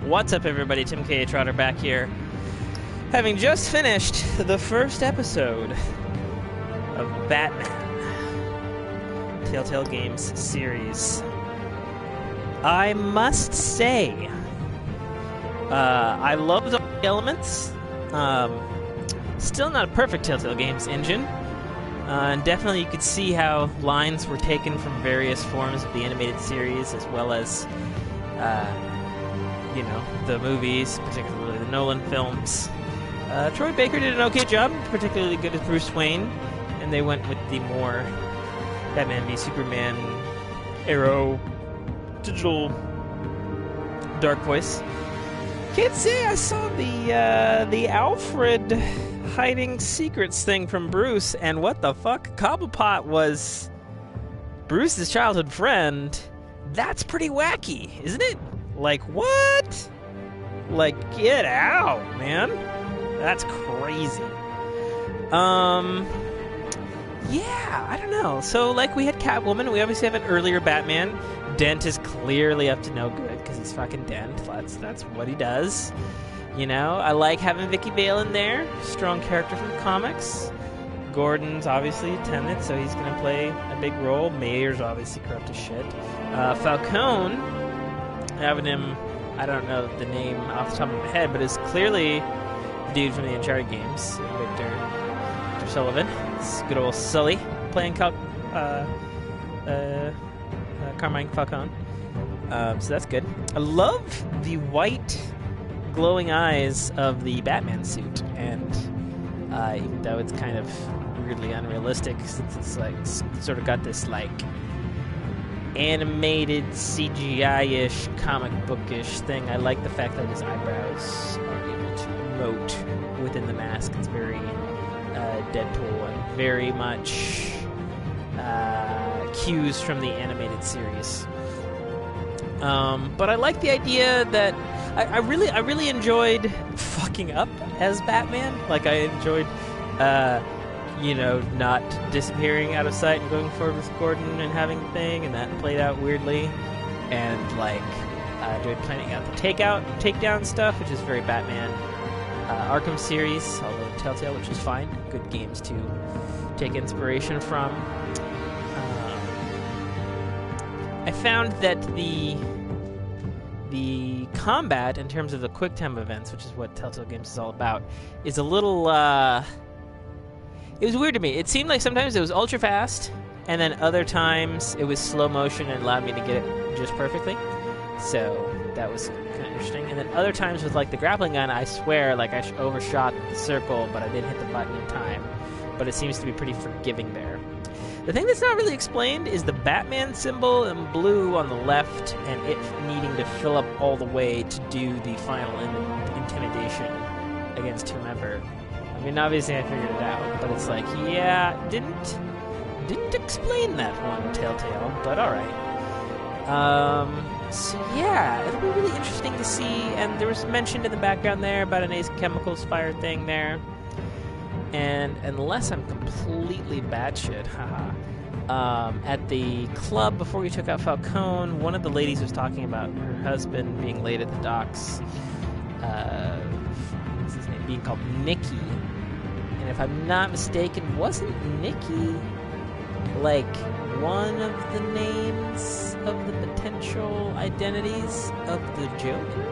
what's up everybody, Tim K. Trotter back here, having just finished the first episode of Batman, Telltale Games series. I must say, I loved all the elements. Still not a perfect Telltale Games engine. And definitely you could see how lines were taken from various forms of the animated series, as well as the movies, particularly the Nolan films. Troy Baker did an okay job, particularly good as Bruce Wayne, and they went with the more Batman v Superman, Arrow, digital dark voice. Can't say I saw the Alfred hiding secrets thing from Bruce, and what the fuck? Cobblepot was Bruce's childhood friend. That's pretty wacky, isn't it? Like, what? Like, get out, man. That's crazy. Yeah, I don't know. So, like, we had Catwoman. We obviously have an earlier Batman. Dent is clearly up to no good, because he's fucking Dent. That's what he does. You know, I like having Vicky Vale in there. Strong character from the comics. Gordon's obviously a tenant, so he's going to play a big role. Mayor's obviously corrupt as shit. Falcone, having him, I don't know the name off the top of my head, but is clearly the dude from the Uncharted games, Victor Sullivan. It's good old Sully playing Carmine Falcone. So that's good. I love the white glowing eyes of the Batman suit, and even though it's kind of weirdly unrealistic, since it's like sort of got this like animated CGI-ish, comic bookish thing, I like the fact that his eyebrows are able to emote within the mask. It's very Deadpool and very much cues from the animated series. But I like the idea that I really enjoyed fucking up as Batman. Like, I enjoyed not disappearing out of sight and going forward with Gordon and having the thing, and that played out weirdly. And, doing planning out the takedown stuff, which is very Batman. Arkham series, although Telltale, which is fine. Good games to take inspiration from. I found that the combat, in terms of the QuickTime events, which is what Telltale Games is all about, is a little, it was weird to me. It seemed like sometimes it was ultra fast, and then other times it was slow motion and allowed me to get it just perfectly. So that was kind of interesting. And then other times with, the grappling gun, I swear, I overshot the circle, but I didn't hit the button in time. But it seems to be pretty forgiving there. The thing that's not really explained is the Batman symbol in blue on the left, and it needing to fill up all the way to do the final intimidation against whomever. I mean, obviously I figured it out, but it's didn't explain that one, Telltale, but alright. So yeah, it'll be really interesting to see, and there was mentioned in the background there about an Ace Chemicals fire thing there. And unless I'm completely batshit, at the club before we took out Falcone, one of the ladies was talking about her husband being late at the docks. What's his name? Being called Nicky. And if I'm not mistaken, wasn't Nicky one of the names of the potential identities of the Joker?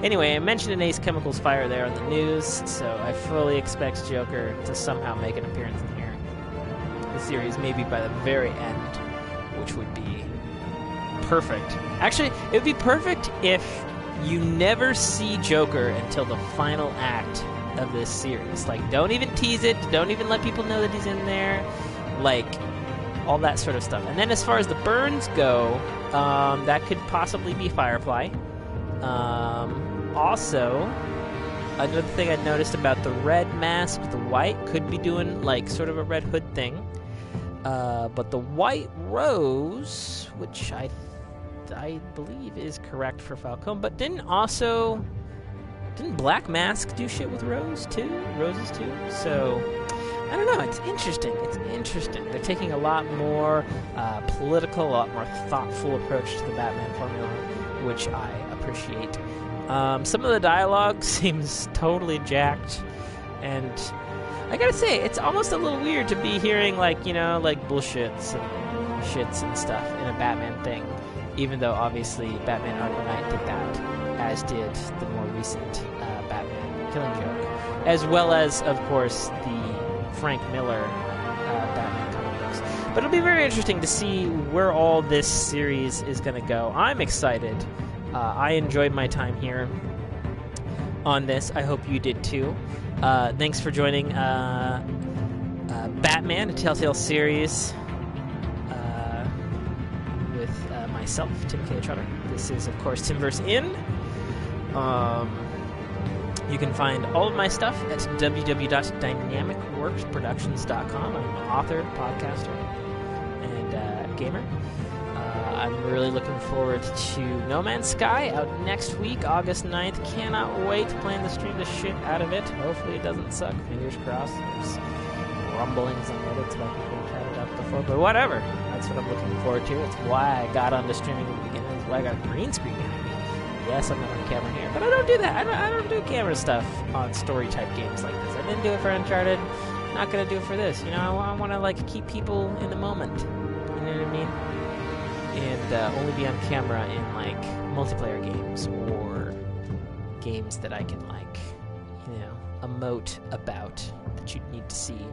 Anyway, I mentioned an Ace Chemicals fire there on the news, so I fully expect Joker to somehow make an appearance in here. The series, maybe by the very end, which would be perfect. Actually, it would be perfect if you never see Joker until the final act of this series. Don't even tease it, don't even let people know that he's in there. All that sort of stuff. And then as far as the burns go, that could possibly be Firefly. Also, another thing I noticed about the red mask, the white, could be doing sort of a Red Hood thing. But the white rose, which I believe is correct for Falcone, but didn't Black Mask do shit with roses too? So I don't know, it's interesting. They're taking a lot more political, a lot more thoughtful approach to the Batman formula, which I appreciate. Some of the dialogue seems totally jacked, and I gotta say, it's almost a little weird to be hearing bullshits and shits and stuff in a Batman thing, even though obviously Batman Arkham Knight did that, as did the more recent Batman Killing Joke, as well as, of course, the Frank Miller Batman comic books. But it'll be very interesting to see where all this series is going to go. I'm excited. I enjoyed my time here on this. I hope you did too. Thanks for joining Batman, a Telltale series, with myself, Tim K. Trotter. This is, of course, Timverse In. You can find all of my stuff at www.dynamicworksproductions.com. I'm an author, podcaster, and gamer. I'm really looking forward to No Man's Sky, out next week, August 9th. Cannot wait. Plan to stream the shit out of it. Hopefully it doesn't suck. Fingers crossed. There's rumblings on Reddit about people who've had it up before, but whatever. That's what I'm looking forward to. It's why I got onto streaming in the beginning. It's why I got a green screen behind me. Yes, I'm not on camera here, but I don't do that. I don't do camera stuff on story-type games like this. I didn't do it for Uncharted. I'm not going to do it for this. I want to, keep people in the moment. You know what I mean? And only be on camera in, multiplayer games or games that I can, emote about that you need to see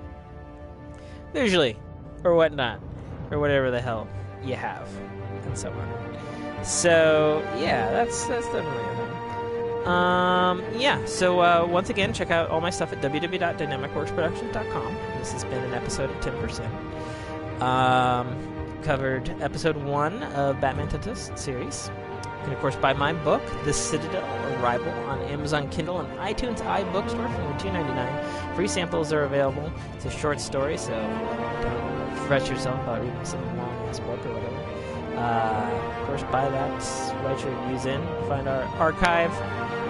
visually or whatnot or whatever the hell you have and so on. So, yeah, that's definitely a thing. So once again, check out all my stuff at www.dynamicworksproductions.com. This has been an episode of Timverse. Covered episode 1 of Batman Telltale series. You can, of course, buy my book, The Citadel Arrival, on Amazon Kindle and iTunes iBookstore for $2.99. Free samples are available. It's a short story, so don't fret yourself about reading some long-ass book or whatever. Of course, buy that, write your reviews in. Find our archive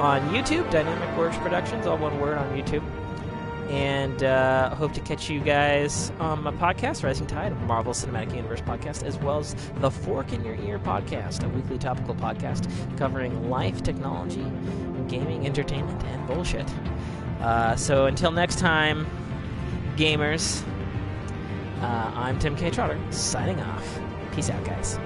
on YouTube, Dynamic Works Productions, all one word on YouTube. And hope to catch you guys on my podcast, Rising Tide, a Marvel Cinematic Universe podcast, as well as the Fork in Your Ear podcast, a weekly topical podcast covering life, technology, gaming, entertainment, and bullshit. So until next time, gamers, I'm Tim K. Trotter, signing off. Peace out, guys.